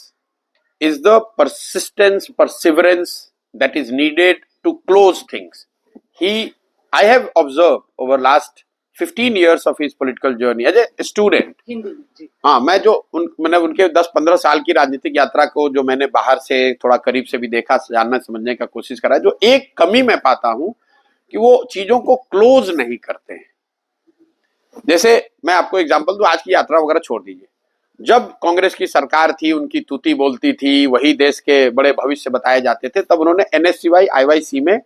is the persistence, perseverance that is needed to close things. I have observed over last 15 years of his political journey as a student. Hindi में जी। हाँ, मैंने उनके 10-15 साल की राजनीतिक यात्रा को जो मैंने बाहर से थोड़ा करीब से भी देखा, जानना समझने का कोशिश करा, जो एक कमी मैं पाता हूं कि वो चीजों को क्लोज नहीं करते हैं। जैसे मैं आपको एग्जांपल दूं, आज की यात्रा वगैरह छोड़ दीजिए, जब कांग्रेस की सरकार थी, उनकी तूती बोलती थी, वही देश के बड़े भविष्य बताए जाते थे, तब उन्होंने एनएससीवाई आईवाईसी में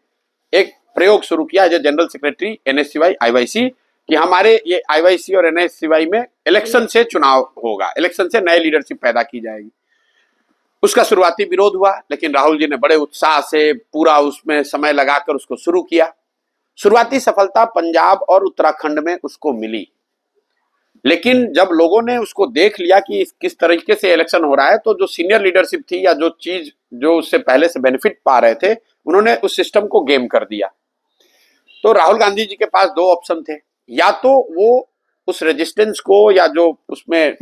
एक प्रयोग शुरू किया as a general secretary NSCY IYC, कि हमारे ये आईवाईसी और एनएससीवाई में इलेक्शन से चुनाव होगा, इलेक्शन से नए लीडरशिप पैदा की जाएगी। उसका शुरुआती विरोध हुआ, लेकिन राहुल जी ने बड़े उत्साह से पूरा उसमें समय लगाकर उसको शुरू किया। शुरुआती सफलता पंजाब और उत्तराखंड में उसको मिली, लेकिन जब लोगों ने उसको देख लिया कि किस तरीके से इलेक्शन हो रहा है, तो जो सीनियर लीडरशिप थी या जो चीज जो उससे पहले से बेनिफिट पा रहे थे, उन्होंने उस सिस्टम को गेम कर दिया। तो राहुल गांधी जी के पास 2 ऑप्शन थे, या तो वो उस रेजिस्टेंस को या जो उसमें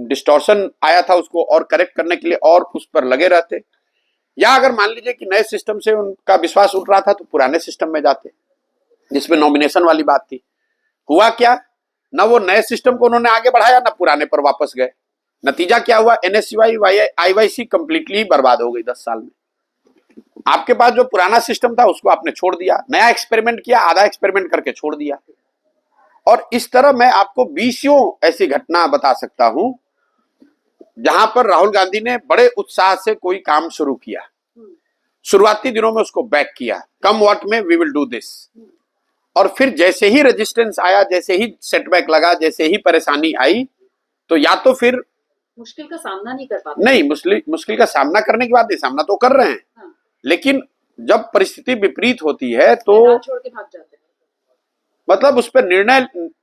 डिस्टॉर्शन आया था उसको और करेक्ट करने के लिए और उस पर लगे रहते, या अगर मान लीजिए कि नए सिस्टम से उनका विश्वास उठ रहा था तो पुराने सिस्टम में जाते, जिसमें नॉमिनेशन वाली बात थी। हुआ क्या, ना वो नए सिस्टम को उन्होंने आगे बढ़ाया, ना पुराने पर वापस गए। नतीजा क्या हुआ, एनएससीवाई आईवाईसी कंप्लीटली बर्बाद हो गई 10 साल में। आपके पास जो पुराना सिस्टम था उसको आपने छोड़ दिया, नया एक्सपेरिमेंट किया, आधा एक्सपेरिमेंट करके छोड़ दिया। और इस तरह मैं आपको 20 ऐसी घटना बता सकता हूं जहां पर राहुल गांधी ने बड़े उत्साह से कोई काम शुरू किया, शुरुआती दिनों में उसको बैक किया, कम व्हाट में वी विल डू दिस, और फिर जैसे ही रेजिस्टेंस आया, जैसे ही सेटबैक लगा, जैसे ही परेशानी आई, तो या तो फिर मुश्किल का सामना नहीं कर पाते। नहीं, मुश्किल का सामना करने की बात नहीं, सामना तो कर रहे हैं, हाँ। लेकिन जब परिस्थिति विपरीत होती है तो मैदान छोड़ के भाग जाते हैं। मतलब उस पर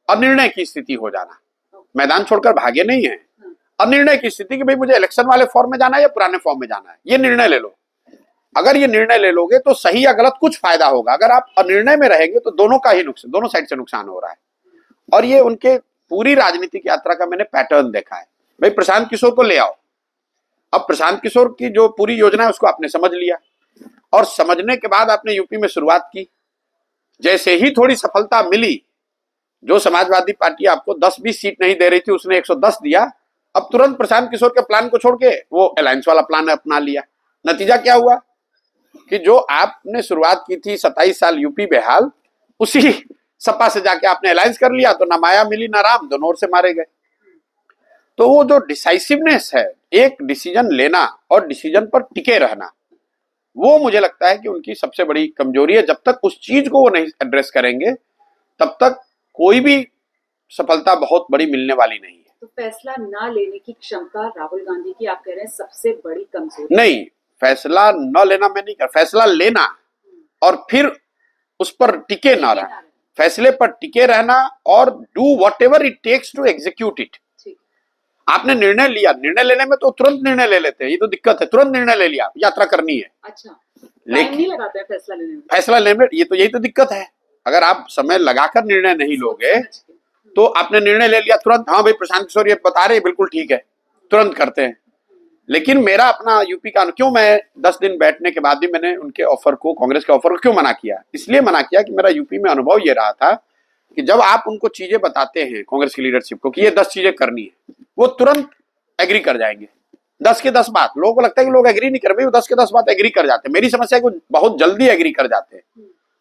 अनिर्णय की स्थिति हो जाना। मैदान छोड़कर भागे नहीं है, अनिर्णय की स्थिति कि भाई मुझे इलेक्शन वाले फॉर्म में जाना है या पुराने फॉर्म में जाना है, ये निर्णय ले लो। अगर ये निर्णय ले लोगे तो सही या गलत कुछ फायदा होगा, अगर आप अनिर्णय में रहेंगे तो दोनों का ही नुकसान, दोनों साइड से नुकसान हो रहा है। और ये उनके पूरी राजनीतिक यात्रा का मैंने पैटर्न देखा है। भाई प्रशांत किशोर को ले आओ, अब प्रशांत किशोर की जो पूरी योजना है उसको आपने समझ लिया, और समझने के बाद आपने यूपी में शुरुआत की। जैसे ही थोड़ी सफलता मिली, जो समाजवादी पार्टी आपको 10-20 सीट नहीं दे रही थी उसने 110 दिया, अब तुरंत प्रशांत किशोर के प्लान को छोड़ के वो अलायंस वाला प्लान अपना लिया। नतीजा क्या हुआ कि जो आपने शुरुआत की थी 27 साल यूपी बेहाल, उसी सपा से जाके आपने अलायंस कर लिया, तो ना माया मिली ना राम, दोनों ओर से मारे गए। तो वो जो डिसाइसिवनेस है, एक डिसीजन लेना और डिसीजन पर टिके रहना, वो मुझे लगता है कि उनकी सबसे बड़ी कमजोरी है। जब तक उस चीज को वो नहीं एड्रेस करेंगे तब तक कोई भी सफलता बहुत बड़ी मिलने वाली नहीं है। तो फैसला ना लेने की क्षमता राहुल गांधी की आप कह रहे हैं सबसे बड़ी कमजोरी? नहीं, फैसला न लेना मैं नहीं कर, फैसला लेना और फिर उस पर टिके ना रहना, फैसले पर टिके रहना और do whatever it takes to execute it. आपने निर्णय लिया, निर्णय लेने में तो तुरंत निर्णय ले लेते हैं, ये तो दिक्कत है, तुरंत निर्णय ले लिया, यात्रा करनी है। अच्छा, लेकिन नहीं लगाते हैं फैसला लेने में। फैसला लेने में यही तो दिक्कत है। अगर आप समय लगाकर निर्णय नहीं लोगे तो आपने निर्णय ले लिया तुरंत, हाँ भाई प्रशांत किशोर ये बता रहे हैं बिल्कुल ठीक है, तुरंत करते हैं। लेकिन मेरा अपना यूपी का क्यों, मैं 10 दिन बैठने के बाद भी मैंने उनके ऑफर को, कांग्रेस के ऑफर को क्यों मना किया? इसलिए मना किया कि मेरा यूपी में अनुभव ये रहा था कि जब आप उनको चीजें बताते हैं कांग्रेस की लीडरशिप को कि ये 10 चीजें करनी है, वो तुरंत एग्री कर जाएंगे। 10 के 10 बात, लोगों को लगता है कि लोग एग्री नहीं कर रहे, वो 10 के 10 बात एग्री कर जाते हैं। मेरी समस्या है कि बहुत जल्दी एग्री कर जाते हैं,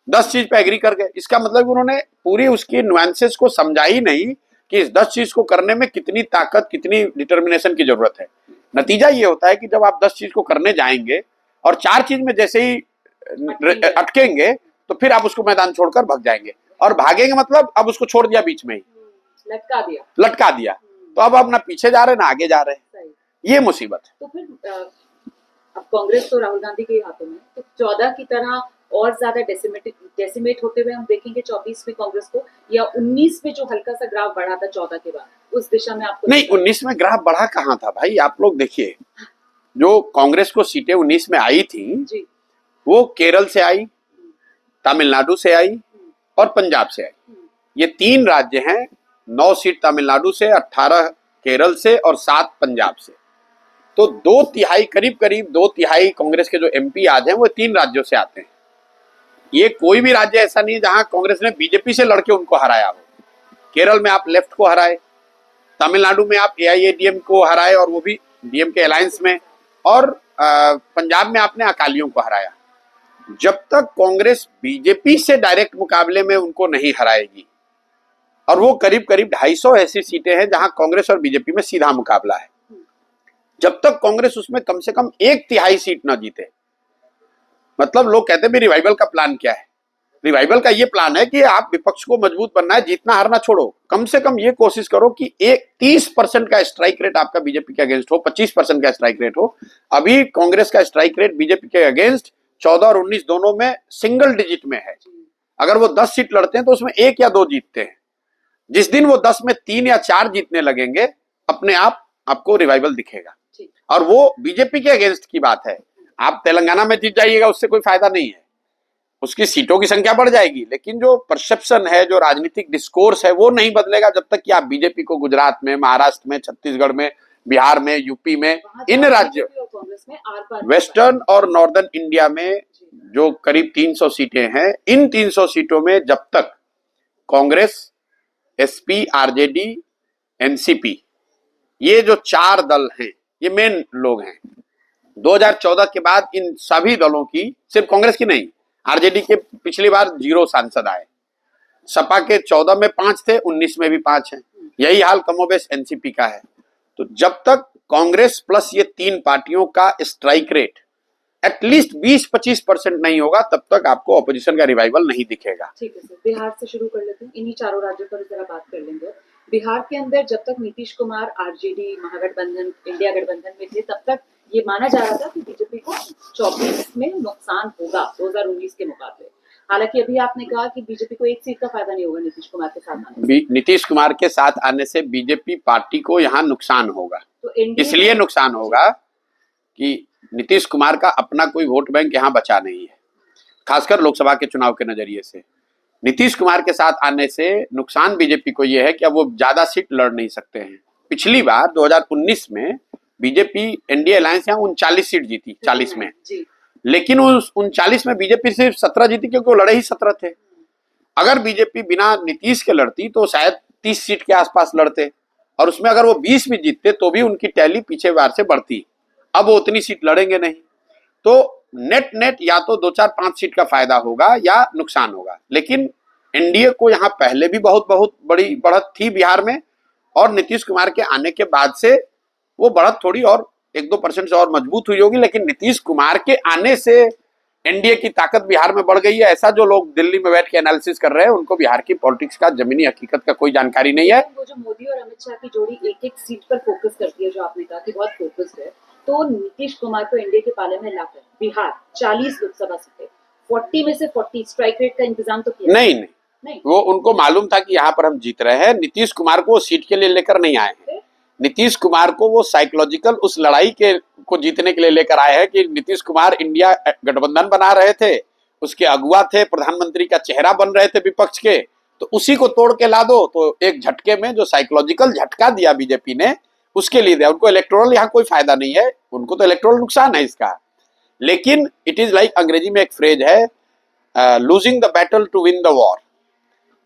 10 चीज पे एग्री कर गए। इसका मतलब उन्होंने पूरी उसकी नुआंसेस को समझा ही नहीं कि इस 10 चीज को करने में कितनी ताकत, कितनी डिटर्मिनेशन की जरूरत है। नतीजा ये होता है कि जब आप 10 चीज को करने जाएंगे और 4 चीज में जैसे ही अटकेंगे तो फिर आप उसको मैदान छोड़कर भाग जाएंगे, और भागेंगे मतलब अब उसको छोड़ दिया बीच में ही, लटका दिया, तो अब आप ना पीछे जा रहे ना आगे जा रहे हैं, ये मुसीबत है। तो फिर अब कांग्रेस तो राहुल गांधी के हाथों में, तो 14 की तरह और ज्यादा डेसिमेट होते हुए हम देखेंगे 24 में कांग्रेस को, या 19 में जो हल्का सा ग्राफ बढ़ा था 14 के बाद, उस दिशा में आपको? नहीं, 19 में ग्राफ बढ़ा कहाँ था भाई, आप लोग देखिए, जो कांग्रेस को सीटें 19 में आई थी जी, वो केरल से आई, तमिलनाडु से आई और पंजाब से आई। ये 3 राज्य हैं, 9 सीट तमिलनाडु से, 18 केरल से और 7 पंजाब से। तो 2/3 करीब 2/3 कांग्रेस के जो एमपी आज हैं वो 3 राज्यों से आते हैं। ये कोई भी राज्य ऐसा नहीं जहां कांग्रेस ने बीजेपी से लड़के उनको हराया हो। केरल में आप लेफ्ट को हराए, तमिलनाडु में आप एआईएडीएम को हराए और वो भी डीएम के अलायंस में, और पंजाब में आपने अकालियों को हराया। जब तक कांग्रेस बीजेपी से डायरेक्ट मुकाबले में उनको नहीं हराएगी, और वो करीब 250 ऐसी सीटें हैं जहां कांग्रेस और बीजेपी में सीधा मुकाबला है, जब तक कांग्रेस उसमें कम से कम 1/3 सीट ना जीते, मतलब लोग कहते हैं रिवाइवल का प्लान क्या है? रिवाइवल का ये प्लान है कि आप विपक्ष को मजबूत बनना है, जीतना हारना छोड़ो, कम से कम ये कोशिश करो कि 30% का स्ट्राइक रेट आपका बीजेपी के अगेंस्ट हो, 25% का स्ट्राइक रेट हो। अभी कांग्रेस का स्ट्राइक रेट बीजेपी के अगेंस्ट 14 और 19 दोनों में सिंगल डिजिट में है। अगर वो 10 सीट लड़ते हैं तो उसमें 1 या 2 जीतते हैं। जिस दिन वो 10 में 3 या 4 जीतने लगेंगे, अपने आप आपको रिवाइवल दिखेगा। और वो बीजेपी के अगेंस्ट की बात है। आप तेलंगाना में जीत जाइएगा, उससे कोई फायदा नहीं है, उसकी सीटों की संख्या बढ़ जाएगी, लेकिन जो परसेप्शन है, जो राजनीतिक डिस्कोर्स है, वो नहीं बदलेगा जब तक कि आप बीजेपी को गुजरात में, महाराष्ट्र में, छत्तीसगढ़ में, बिहार में, यूपी में, इन राज्यों, वेस्टर्न और नॉर्दर्न इंडिया में जो करीब 300 सीटें हैं, इन 300 सीटों में जब तक कांग्रेस, एसपी, आरजेडी, एनसीपी, ये जो 4 दल हैं, ये मेन लोग हैं, 2014 के बाद इन सभी दलों की, सिर्फ कांग्रेस की नहीं, आरजेडी के पिछली बार 0 सांसद आए, सपा के 14 में 5 थे, 19 में भी 5 हैं। यही हाल कमोबेश एनसीपी का है। तो जब तक कांग्रेस प्लस ये 3 पार्टियों का स्ट्राइक रेट एटलीस्ट 20-25% नहीं होगा, तब तक आपको ऑपोजिशन का रिवाइवल नहीं दिखेगा। ठीक है सर, बिहार से शुरू कर लेते हैं, इन्हीं चारों राज्यों पर जरा बात कर लेंगे। बिहार के अंदर जब तक नीतीश कुमार आरजेडी महागठबंधन इंडिया गठबंधन में थे, तब तक ये माना जा रहा था कि बीजेपी को 24 में नुकसान होगा 2019 के मुकाबले। हालांकि अभी आपने कहा कि बीजेपी को एक सीट का फायदा नहीं होगा नीतीश कुमार के साथ आने से। नीतीश कुमार के साथ आने से बीजेपी पार्टी को यहाँ नुकसान होगा। तो इसलिए नुकसान होगा कि नीतीश कुमार का अपना कोई वोट बैंक यहाँ बचा नहीं है, खासकर लोकसभा के चुनाव के नजरिए से। नीतीश कुमार के साथ आने से नुकसान बीजेपी को यह है कि अब वो ज्यादा सीट लड़ नहीं सकते हैं। पिछली बार 2019 में बीजेपी एनडीए अलायंस यहाँ 39 सीट जीती 40 में, लेकिन उस 39 में बीजेपी सिर्फ 17 जीती, क्योंकि वो लड़े ही 17 थे। अगर बीजेपी बिना नीतीश के लड़ती तो शायद 30 सीट के आसपास लड़ते, और उसमें अगर वो 20 भी जीतते तो भी उनकी टैली पीछे बार से बढ़ती। अब वो उतनी सीट लड़ेंगे नहीं, तो नेट या तो 2-4-5 सीट का फायदा होगा या नुकसान होगा। लेकिन एनडीए को यहाँ पहले भी बहुत बड़ी बढ़त थी बिहार में, और नीतीश कुमार के आने के बाद से वो बढ़त थोड़ी और 1-2% से और मजबूत हुई होगी। लेकिन नीतीश कुमार के आने से एनडीए की ताकत बिहार में बढ़ गई है, ऐसा जो लोग दिल्ली में बैठ के एनालिसिस कर रहे हैं, उनको बिहार की पॉलिटिक्स का जमीनी हकीकत का कोई जानकारी नहीं है। वो जो मोदी और अमित शाह की जोड़ी एक सीट पर फोकस करती है, जो आपने कहा कि बहुत फोकस्ड है, तो नीतीश कुमार को एनडीए के पाले में लाकर बिहार 40 लोकसभा सीटें, 40 में से 40 स्ट्राइक रेट का इंतजाम तो किया नहीं, वो उनको मालूम था कि यहाँ पर हम जीत रहे हैं। नीतीश कुमार को सीट के लिए लेकर नहीं आए हैं, नीतीश कुमार को वो साइकोलॉजिकल उस लड़ाई के को जीतने के लिए लेकर आए हैं कि नीतीश कुमार इंडिया गठबंधन बना रहे थे, उसके अगुआ थे, प्रधानमंत्री का चेहरा बन रहे थे विपक्ष के, तो उसी को तोड़ के ला दो। तो एक झटके में जो साइकोलॉजिकल झटका दिया बीजेपी ने, उसके लिए दिया। उनको इलेक्टोरल यहाँ कोई फायदा नहीं है, उनको तो इलेक्टोरल नुकसान है इसका। लेकिन इट इज लाइक, अंग्रेजी में एक फ्रेज है, losing the battle to win the war.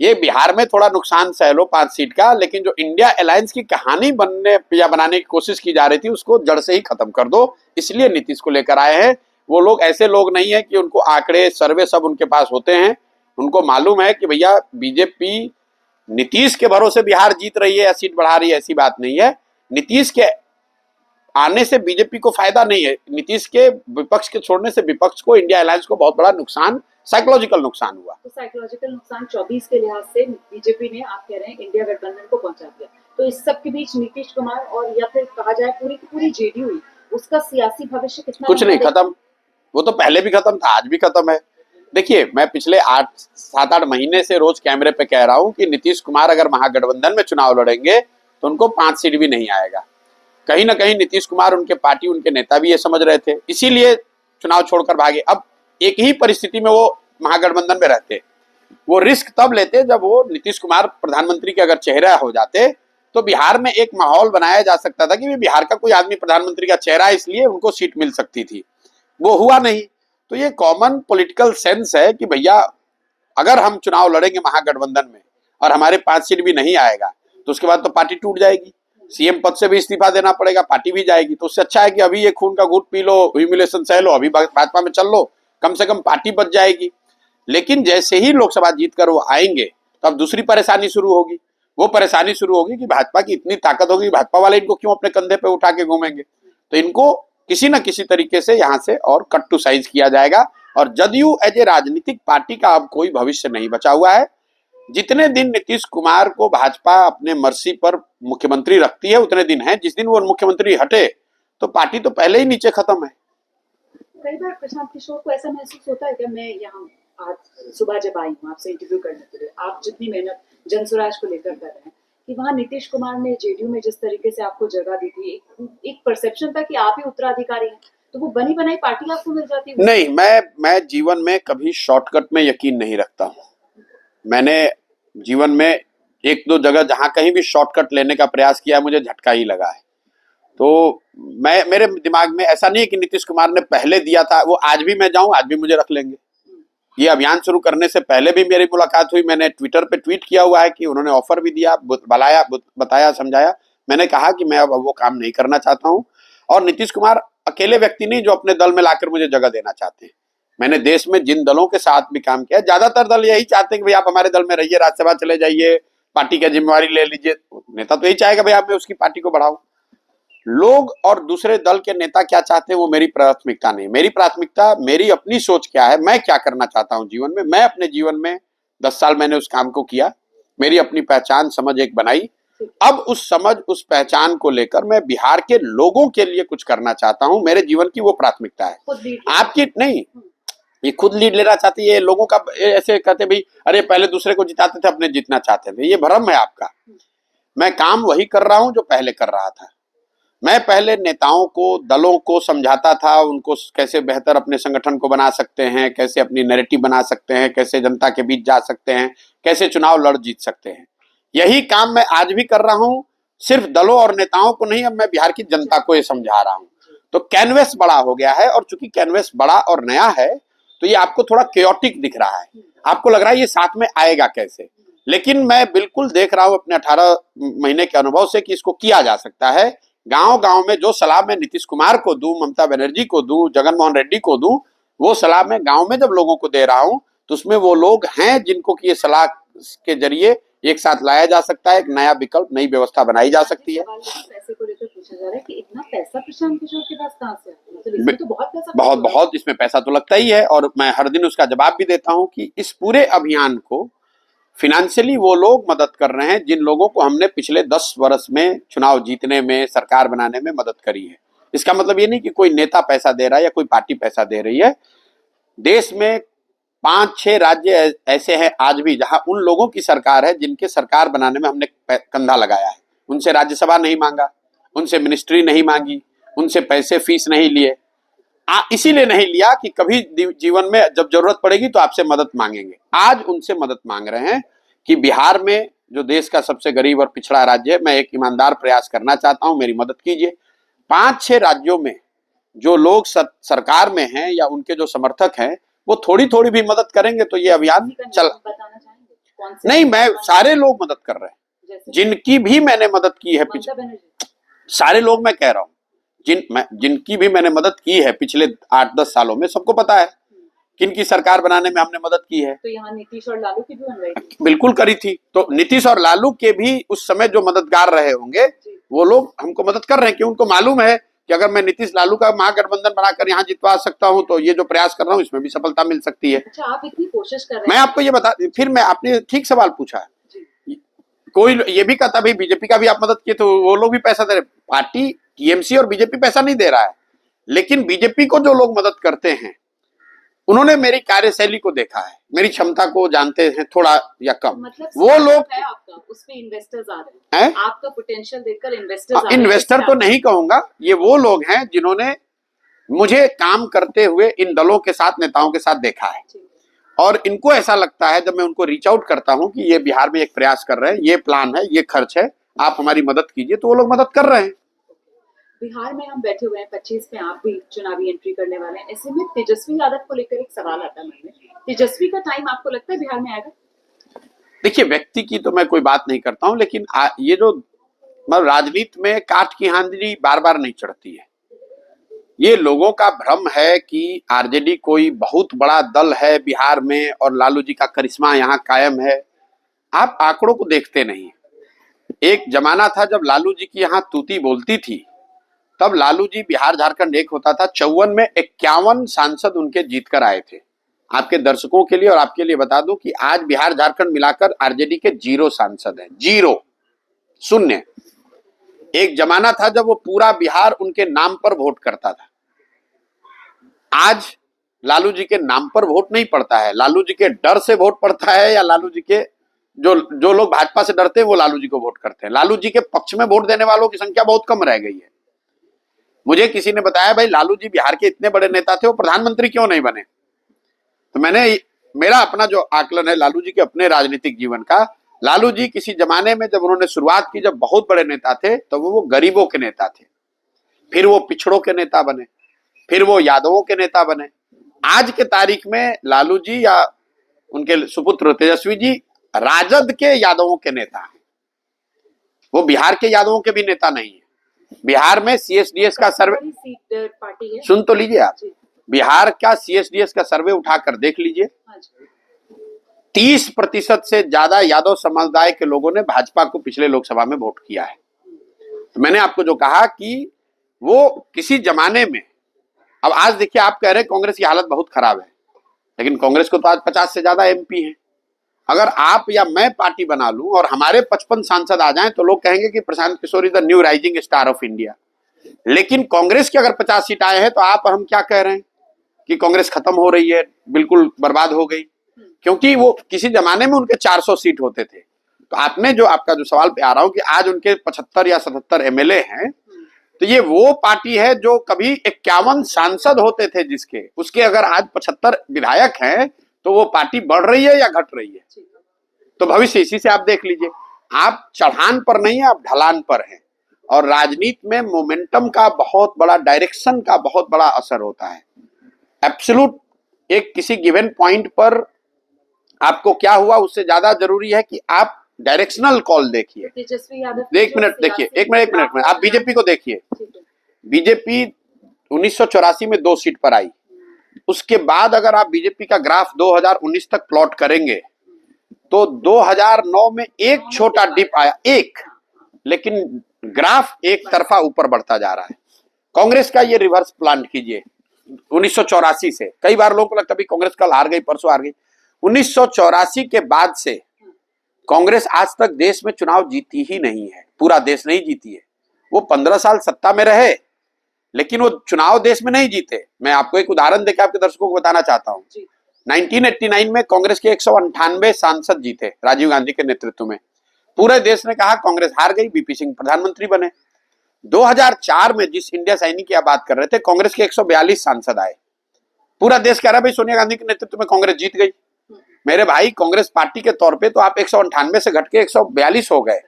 ये बिहार में थोड़ा नुकसान सह लो 5 सीट का, लेकिन जो इंडिया अलायंस की कहानी बनने या बनाने की कोशिश की जा रही थी, उसको जड़ से ही खत्म कर दो। इसलिए नीतीश को लेकर आए हैं। वो लोग ऐसे लोग नहीं है कि उनको आंकड़े सर्वे सब उनके पास होते हैं। उनको मालूम है कि भैया बीजेपी नीतीश के भरोसे बिहार जीत रही है या सीट बढ़ा रही है, ऐसी बात नहीं है। नीतीश के आने से बीजेपी को फायदा नहीं है, नीतीश के विपक्ष के छोड़ने से विपक्ष को, इंडिया अलायंस को बहुत बड़ा नुकसान, साइकोलॉजिकल नुकसान हुआ। तो साइकोलॉजिकल नुकसान 24 के लिहाज से बीजेपी ने, आप कह रहे हैं, इंडिया गठबंधन को पहुंचा दिया। तो इस सब के बीच नीतीश कुमार और या फिर कहा जाए पूरी की पूरी जेडीयू, उसका सियासी भविष्य कितना? कुछ नहीं, खत्म। वो तो पहले भी खत्म था, आज भी खत्म है। देखिए, मैं पिछले 7-8 महीने से रोज कैमरे पे कह रहा हूं कि नीतीश कुमार अगर महागठबंधन में चुनाव लड़ेंगे तो उनको 5 सीट भी नहीं आएगा। कहीं ना कहीं नीतीश कुमार, उनके पार्टी, उनके नेता भी ये समझ रहे थे, इसीलिए चुनाव छोड़कर भागे। अब एक ही परिस्थिति में वो महागठबंधन में रहते, वो रिस्क तब लेते जब वो नीतीश कुमार प्रधानमंत्री के अगर चेहरा हो जाते, तो बिहार में एक माहौल बनाया जा सकता था कि बिहार का कोई आदमी प्रधानमंत्री का चेहरा है, इसलिए उनको सीट मिल सकती थी। वो हुआ नहीं। तो ये कॉमन पॉलिटिकल सेंस है कि भैया अगर हम चुनाव लड़ेंगे महागठबंधन में और हमारे 5 सीट भी नहीं आएगा, तो उसके बाद तो पार्टी टूट जाएगी, सीएम पद से भी इस्तीफा देना पड़ेगा, पार्टी भी जाएगी। तो उससे अच्छा है कि अभी ये खून का घूंट पी लो, ह्यूमिलेशन सह लो, अभी भाजपा में चल लो, कम से कम पार्टी बच जाएगी। लेकिन जैसे ही लोकसभा जीत कर वो आएंगे, तो अब दूसरी परेशानी शुरू होगी। वो परेशानी शुरू होगी कि भाजपा की इतनी ताकत होगी, भाजपा वाले इनको क्यों अपने कंधे पे उठा के घूमेंगे। तो इनको किसी न किसी तरीके से यहाँ से और कट टू साइज किया जाएगा। और जदयू एज ए राजनीतिक पार्टी का अब कोई भविष्य नहीं बचा हुआ है। जितने दिन नीतीश कुमार को भाजपा अपने मर्जी पर मुख्यमंत्री रखती है, उतने दिन है। जिस दिन वो मुख्यमंत्री हटे तो पार्टी तो पहले ही नीचे खत्म है। कई बार प्रशांत किशोर को ऐसा महसूस होता है कि मैं यहाँ आज सुबह जब आई हूँ आपसे इंटरव्यू करने के लिए, आप जितनी मेहनत जनसुराज को लेकर कर रहे हैं, कि वहाँ नीतीश कुमार ने जेडीयू में जिस तरीके से आपको जगह दी थी, एक परसेप्शन था कि आप ही उत्तराधिकारी हैं, तो वो बनी बनाई पार्टी आपको मिल जाती है। नहीं, मैं जीवन में कभी शॉर्टकट में यकीन नहीं रखता हूँ। मैंने जीवन में 1-2 जगह जहां कहीं भी शॉर्टकट लेने का प्रयास किया, मुझे झटका ही लगा है। तो मेरे दिमाग में ऐसा नहीं है कि नीतीश कुमार ने पहले दिया था, वो आज भी मैं जाऊं, आज भी मुझे रख लेंगे। ये अभियान शुरू करने से पहले भी मेरी मुलाकात हुई, मैंने ट्विटर पे ट्वीट किया हुआ है कि उन्होंने ऑफर भी दिया, बताया, समझाया। मैंने कहा कि मैं अब वो काम नहीं करना चाहता हूँ। और नीतीश कुमार अकेले व्यक्ति नहीं जो अपने दल में लाकर मुझे जगह देना चाहते हैं। मैंने देश में जिन दलों के साथ भी काम किया, ज्यादातर दल यही चाहते हैं कि भाई आप हमारे दल में रहिए, राज्यसभा चले जाइए, पार्टी की जिम्मेवारी ले लीजिए। नेता तो यही चाहेगा भाई आप मैं उसकी पार्टी को बढ़ाऊं। लोग और दूसरे दल के नेता क्या चाहते हैं वो मेरी प्राथमिकता नहीं। मेरी प्राथमिकता मेरी अपनी सोच क्या है, मैं क्या करना चाहता हूं जीवन में। मैं अपने जीवन में 10 साल मैंने उस काम को किया, मेरी अपनी पहचान समझ एक बनाई। अब उस समझ उस पहचान को लेकर मैं बिहार के लोगों के लिए कुछ करना चाहता हूं। मेरे जीवन की वो प्राथमिकता है। आपकी नहीं, ये खुद लीड लेना चाहती है। लोगों का ऐसे कहते भाई अरे पहले दूसरे को जिताते थे, अपने जीतना चाहते थे, ये भ्रम है आपका। मैं काम वही कर रहा हूं जो पहले कर रहा था। मैं पहले नेताओं को, दलों को समझाता था, उनको कैसे बेहतर अपने संगठन को बना सकते हैं, कैसे अपनी नैरेटिव बना सकते हैं, कैसे जनता के बीच जा सकते हैं, कैसे चुनाव लड़ जीत सकते हैं। यही काम मैं आज भी कर रहा हूं, सिर्फ दलों और नेताओं को नहीं, अब मैं बिहार की जनता को ये समझा रहा हूं। तो कैनवस बड़ा हो गया है, और चूंकि कैनवस बड़ा और नया है तो ये आपको थोड़ा केयोटिक दिख रहा है, आपको लग रहा है ये साथ में आएगा कैसे। लेकिन मैं बिल्कुल देख रहा हूं अपने 18 महीने के अनुभव से कि इसको किया जा सकता है। गांव गांव में जो सलाह मैं नीतीश कुमार को दूं, ममता बनर्जी को दूं, जगनमोहन रेड्डी को दूं, वो सलाह मैं गांव में जब लोगों को दे रहा हूं तो उसमें वो लोग हैं जिनको कि ये सलाह के जरिए एक साथ लाया जा सकता है, एक नया विकल्प, नई व्यवस्था बनाई जा सकती है। पैसे को लेकर पूछा जा रहा है कि इतना पैसा प्रशांत किशोर के पास कहां से आता है? मतलब इसमें तो बहुत पैसा, बहुत इसमें पैसा तो लगता ही है, और मैं हर दिन उसका जवाब भी देता हूं कि इस पूरे अभियान को फिनेंशियली वो लोग मदद कर रहे हैं जिन लोगों को हमने पिछले 10 वर्ष में चुनाव जीतने में, सरकार बनाने में मदद करी है। इसका मतलब ये नहीं कि कोई नेता पैसा दे रहा है या कोई पार्टी पैसा दे रही है। देश में 5-6 राज्य ऐसे हैं आज भी जहां उन लोगों की सरकार है जिनके सरकार बनाने में हमने कंधा लगाया है। उनसे राज्यसभा नहीं मांगा, उनसे मिनिस्ट्री नहीं मांगी, उनसे पैसे फीस नहीं लिए। इसीलिए नहीं लिया कि कभी जीवन में जब जरूरत पड़ेगी तो आपसे मदद मांगेंगे। आज उनसे मदद मांग रहे हैं कि बिहार में जो देश का सबसे गरीब और पिछड़ा राज्य है, मैं एक ईमानदार प्रयास करना चाहता हूं, मेरी मदद कीजिए। 5-6 राज्यों में जो लोग सरकार में हैं या उनके जो समर्थक हैं वो थोड़ी थोड़ी भी मदद करेंगे तो ये अभियान चल नहीं, मैं सारे लोग मदद कर रहे हैं जिनकी भी मैंने मदद की है पिछले, सारे लोग मैं कह रहा हूं जिनकी भी मैंने मदद की है पिछले 8-10 सालों में, सबको पता है किनकी सरकार बनाने में हमने मदद की है। तो यहाँ नीतीश और लालू की भी बन रही थी, बिल्कुल करी थी। तो नीतीश और लालू के भी उस समय जो मददगार रहे होंगे वो लोग हमको मदद कर रहे हैं कि उनको मालूम है कि अगर मैं नीतीश लालू का महागठबंधन बनाकर यहाँ जितवा सकता हूँ तो ये जो प्रयास कर रहा हूँ इसमें भी सफलता मिल सकती है। अच्छा, आप इतनी कोशिश कर रहे हैं। मैं आपको ये बता, फिर मैं, आपने ठीक सवाल पूछा है। कोई ये भी कहता भाई बीजेपी का भी आप मदद किए तो वो लोग भी पैसा दे रहे। पार्टी टीएमसी और बीजेपी पैसा नहीं दे रहा है, लेकिन बीजेपी को जो लोग मदद करते हैं उन्होंने मेरी कार्यशैली को देखा है, मेरी क्षमता को जानते हैं थोड़ा या कम। मतलब वो लोग है आपका, उस पे इन्वेस्टर्स आ रहे हैं, आपका पोटेंशियल देखकर इन्वेस्टर्स आ रहे हैं। इन्वेस्टर तो नहीं कहूंगा, ये वो लोग हैं जिन्होंने मुझे काम करते हुए इन दलों के साथ, नेताओं के साथ देखा है, और इनको ऐसा लगता है जब मैं उनको रीच आउट करता हूं कि ये बिहार में एक प्रयास कर रहे हैं, ये प्लान है, ये खर्च है, आप हमारी मदद कीजिए, तो वो लोग मदद कर रहे हैं। बिहार में हम बैठे हुए हैं, 25 में आप भी चुनावी एंट्री करने वाले हैं। ऐसे में तेजस्वी यादव को लेकर एक सवाल आता है मन में, तेजस्वी का टाइम आपको लगता है बिहार में आएगा? देखिए, व्यक्ति की तो मैं कोई बात नहीं करता हूं, लेकिन ये जो मतलब राजनीति में काठ की आंधी बार बार नहीं चढ़ती है। ये लोगों का भ्रम है कि आरजेडी कोई बहुत बड़ा दल है बिहार में और लालू जी का करिश्मा यहाँ कायम है। आप आंकड़ों को देखते नहीं। एक जमाना था जब लालू जी की यहाँ तूती बोलती थी, तब लालू जी बिहार झारखंड एक होता था। 54 में 51 सांसद उनके जीत कर आए थे। आपके दर्शकों के लिए और आपके लिए बता दूं कि आज बिहार झारखंड मिलाकर आरजेडी के 0 सांसद हैं, 0, 0। एक जमाना था जब वो पूरा बिहार उनके नाम पर वोट करता था। आज लालू जी के नाम पर वोट नहीं पड़ता है, लालू जी के डर से वोट पड़ता है, या लालू जी के जो लोग भाजपा से डरते हैं वो लालू जी को वोट करते हैं। लालू जी के पक्ष में वोट देने वालों की संख्या बहुत कम रह गई है। मुझे किसी ने बताया भाई लालू जी बिहार के इतने बड़े नेता थे, वो प्रधानमंत्री क्यों नहीं बने? तो मेरा अपना जो आकलन है लालू जी के अपने राजनीतिक जीवन का, लालू जी किसी जमाने में जब उन्होंने शुरुआत की, जब बहुत बड़े नेता थे, तो वो गरीबों के नेता थे, फिर वो पिछड़ों के नेता बने, फिर वो यादवों के नेता बने। आज के तारीख में लालू जी या उनके सुपुत्र तेजस्वी जी राजद के यादवों के नेता हैं, वो बिहार के यादवों के भी नेता नहीं है। बिहार में सीएसडीएस का सर्वे, बड़ी सीट पार्टी है। सुन तो लीजिए आप, जी। बिहार का सीएसडीएस का सर्वे उठाकर देख लीजिए, हाँ जी। 30% से ज्यादा यादव समुदाय के लोगों ने भाजपा को पिछले लोकसभा में वोट किया है। तो मैंने आपको जो कहा कि वो किसी जमाने में, अब आज देखिए आप कह रहे हैं कांग्रेस की हालत बहुत खराब है, लेकिन कांग्रेस को तो आज 50 से ज्यादा एमपी हैं। अगर आप या मैं पार्टी बना लूं और हमारे 55 सांसद आ जाएं तो लोग कहेंगे कि Prashant Kishor is the new rising star of India. लेकिन कांग्रेस के अगर 50 सीट आए हैं तो आप हम क्या कह रहे हैं कि कांग्रेस खत्म हो रही है, बिल्कुल बर्बाद हो गई, क्योंकि वो किसी जमाने में उनके 400 सीट होते थे। तो आपने जो आपका जो सवाल पे आ रहा हूं कि आज उनके 75 या 77 एमएलए हैं, तो ये वो पार्टी है जो कभी 51 सांसद होते थे जिसके, उसके अगर आज 75 विधायक हैं तो वो पार्टी बढ़ रही है या घट रही है? तो भविष्य इसी से आप देख लीजिए। आप चढ़ान पर नहीं है, आप ढलान पर हैं। और राजनीति में मोमेंटम का बहुत बड़ा, डायरेक्शन का बहुत बड़ा असर होता है। एब्सोल्यूट एक किसी गिवन पॉइंट पर आपको क्या हुआ उससे ज्यादा जरूरी है कि आप डायरेक्शनल कॉल देखिए। तेजस्वी यादव, एक मिनट देखिए, एक मिनट आप बीजेपी को देखिए। बीजेपी 1984 में 2 सीट पर आई। उसके बाद अगर आप बीजेपी का ग्राफ 2019 तक प्लॉट करेंगे तो 2009 में एक छोटा डिप आया, एक, लेकिन ग्राफ एक तरफा ऊपर बढ़ता जा रहा है। कांग्रेस का ये रिवर्स प्लान कीजिए 1984 से। कई बार लोगों को लगता है कांग्रेस कल हार गई, परसों हार गई। 1984 के बाद से कांग्रेस आज तक देश में चुनाव जीती ही नहीं है, पूरा देश नहीं जीती है। वो 15 साल सत्ता में रहे लेकिन वो चुनाव देश में नहीं जीते। मैं आपको एक उदाहरण देकर आपके दर्शकों को बताना चाहता हूं। 1989 में कांग्रेस के 198 सांसद जीते राजीव गांधी के नेतृत्व में। पूरे देश ने कहा कांग्रेस हार गई, बीपी सिंह प्रधानमंत्री बने। 2004 में जिस इंडिया सैनिक की आप बात कर रहे थे, कांग्रेस के 142 सांसद आए। पूरा देश कह रहा है भाई सोनिया गांधी के नेतृत्व में कांग्रेस जीत गई। मेरे भाई, कांग्रेस पार्टी के तौर पे तो आप 198 से घट के 142 हो गए।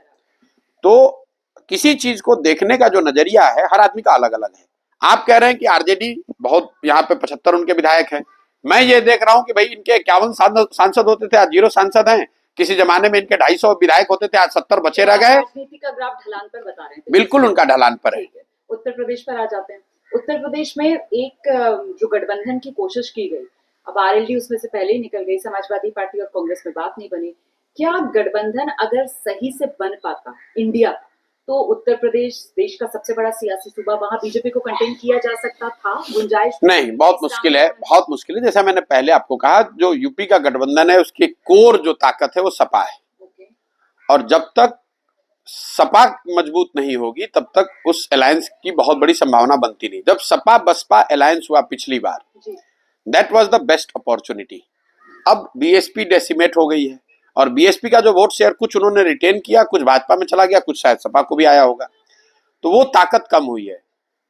तो किसी चीज को देखने का जो नजरिया है हर आदमी का अलग अलग है। आप कह रहे हैं कि आरजेडी बहुत, यहाँ पे 75 उनके विधायक हैं। मैं ये देख रहा हूं कि भाई इनके 51 सांसद होते थे, आज 0 सांसद हैं। किसी जमाने में इनके 250 विधायक होते थे, आज 70 बचे रह गए। राजनीति का ग्राफ ढलान पर बता रहे हैं। बिल्कुल उनका ढलान पर है। उत्तर प्रदेश पर आ जाते हैं। उत्तर प्रदेश में एक जो गठबंधन की कोशिश की गई, अब आरएलडी उसमें से पहले ही निकल गई, समाजवादी पार्टी और कांग्रेस में बात नहीं बनी। क्या गठबंधन अगर सही से बन पाता इंडिया, तो उत्तर प्रदेश देश का सबसे बड़ा सियासी सूबा, वहां बीजेपी को कंटेन किया जा सकता था? गुंजाइश नहीं, बहुत मुश्किल है, बहुत मुश्किल है। जैसा मैंने पहले आपको कहा, जो यूपी का गठबंधन है उसकी कोर जो ताकत है वो सपा है। और जब तक सपा मजबूत नहीं होगी तब तक उस अलायंस की बहुत बड़ी संभावना बनती नहीं। जब सपा बसपा अलायंस हुआ पिछली बार, that was the best opportunity. अब बीएसपी डेसिमेट हो गई है और बीएसपी का जो वोट शेयर कुछ उन्होंने रिटेन किया, कुछ भाजपा में चला गया, कुछ शायद सपा को भी आया होगा। तो वो ताकत कम हुई है।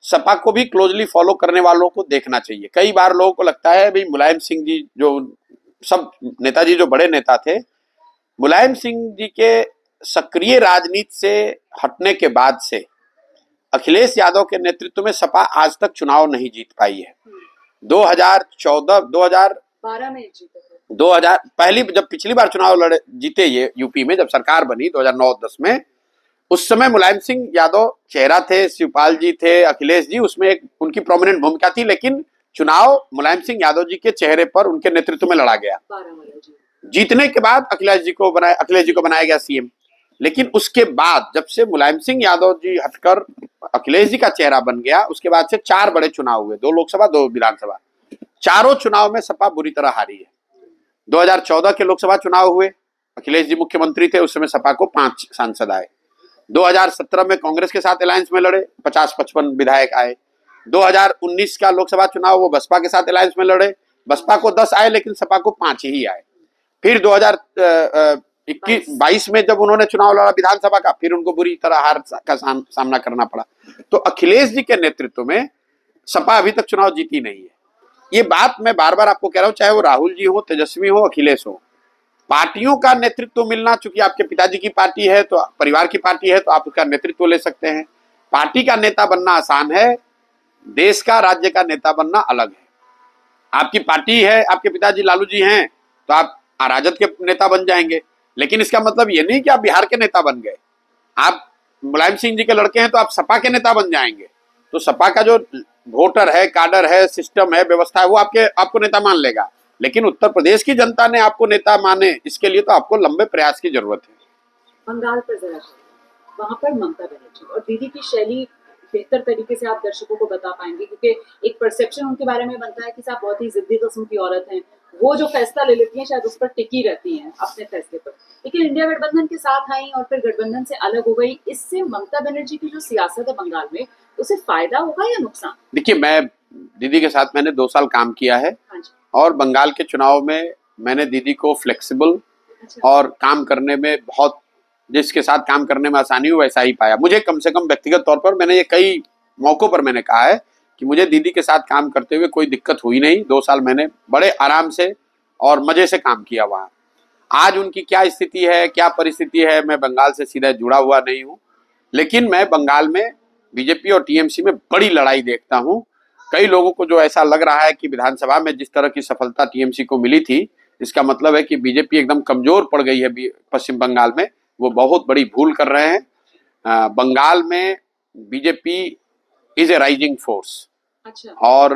सपा को भी क्लोजली फॉलो करने वालों को देखना चाहिए। कई बार लोगों को लगता है भाई मुलायम सिंह जी, जो सब नेताजी जो बड़े नेता थे, मुलायम सिंह जी के सक्रिय राजनीति से हटने के बाद से अखिलेश यादव के नेतृत्व में सपा आज तक चुनाव नहीं जीत पाई है। 2012 में जीते, 2000 पहली जब पिछली बार चुनाव लड़े जीते ये यूपी में, जब सरकार बनी 2009-10 में, उस समय मुलायम सिंह यादव चेहरा थे, शिवपाल जी थे, अखिलेश जी, उसमें एक उनकी प्रोमिनेंट भूमिका थी। लेकिन चुनाव मुलायम सिंह यादव जी के चेहरे पर, उनके नेतृत्व में लड़ा गया। जीतने के बाद अखिलेश जी को बनाया गया सीएम। लेकिन उसके बाद जब से मुलायम सिंह यादव जी हटकर अखिलेश जी का चेहरा बन गया, उसके बाद से 4 बड़े चुनाव हुए, 2 लोकसभा 2 विधानसभा। चारों चुनाव में सपा बुरी तरह हारी है। 2014 के लोकसभा चुनाव हुए, अखिलेश जी मुख्यमंत्री थे, उस समय सपा को 5 सांसद आए। 2017 में कांग्रेस के साथ अलायंस में लड़े, 50-55 विधायक आए। 2019 का लोकसभा चुनाव वो बसपा के साथ अलायंस में लड़े, बसपा को 10 आए लेकिन सपा को 5 ही आए। फिर 2022 में जब उन्होंने चुनाव लड़ा विधानसभा का, फिर उनको बुरी तरह हार का सामना करना पड़ा। तो अखिलेश जी के नेतृत्व में सपा अभी तक चुनाव जीती नहीं है। ये बात मैं बार बार आपको कह रहा हूं, चाहे वो राहुल जी हो, तेजस्वी हो, अखिलेश हो, पार्टियों का नेतृत्व मिलना, चूंकि आपके पिताजी की पार्टी है तो परिवार की पार्टी है तो आप उसका नेतृत्व ले सकते हैं। पार्टी का नेता बनना आसान है, देश का, राज्य का नेता बनना अलग है। आपकी पार्टी है, आपके पिताजी लालू जी हैं तो आप राजद के नेता बन जाएंगे, लेकिन इसका मतलब ये नहीं कि आप बिहार के नेता बन गए। आप मुलायम सिंह जी के लड़के हैं तो आप सपा के नेता बन जाएंगे, तो सपा का जो वोटर है, काडर है, सिस्टम है, व्यवस्था है, वो आपको नेता मान लेगा। लेकिन उत्तर प्रदेश की जनता ने आपको नेता माने, इसके लिए तो आपको लंबे प्रयास की जरूरत है। बंगाल पर जरा चलिए, वहां पर ममता बनर्जी और दीदी की शैली बेहतर तरीके से आप दर्शकों को बता पाएंगे, क्योंकि एक परसेप्शन उनके बारे में बनता है कि साहब बहुत ही जिद्दी किस्म की औरत हैं, वो जो फैसला ले लेती हैं शायद उस पर टिकी रहती हैं अपने फैसले पर, लेकिन इंडिया गठबंधन के साथ आई और फिर गठबंधन से अलग हो गई। इससे ममता बनर्जी की जो सियासत है बंगाल में, उसे फायदा होगा या नुकसान? देखिए, मैं दीदी के साथ मैंने 2 साल काम किया है, हाँ जी। और बंगाल के चुनाव में मैंने दीदी को फ्लेक्सिबल अच्छा। और काम करने में बहुत, जिसके साथ काम करने में आसानी हो वैसा ही पाया। मुझे कम से कम व्यक्तिगत तौर पर, मैंने ये कई मौकों पर मैंने कहा है कि मुझे दीदी के साथ काम करते हुए कोई दिक्कत हुई नहीं। 2 साल मैंने बड़े आराम से और मजे से काम किया वहाँ। आज उनकी क्या स्थिति है, क्या परिस्थिति है, मैं बंगाल से सीधा जुड़ा हुआ नहीं हूँ, लेकिन मैं बंगाल में बीजेपी और टीएमसी में बड़ी लड़ाई देखता हूँ। कई लोगों को जो ऐसा लग रहा है कि विधानसभा में जिस तरह की सफलता टीएमसी को मिली थी, इसका मतलब है कि बीजेपी एकदम कमजोर पड़ गई है पश्चिम बंगाल में, वो बहुत बड़ी भूल कर रहे हैं। बंगाल में BJP is a rising force. अच्छा। और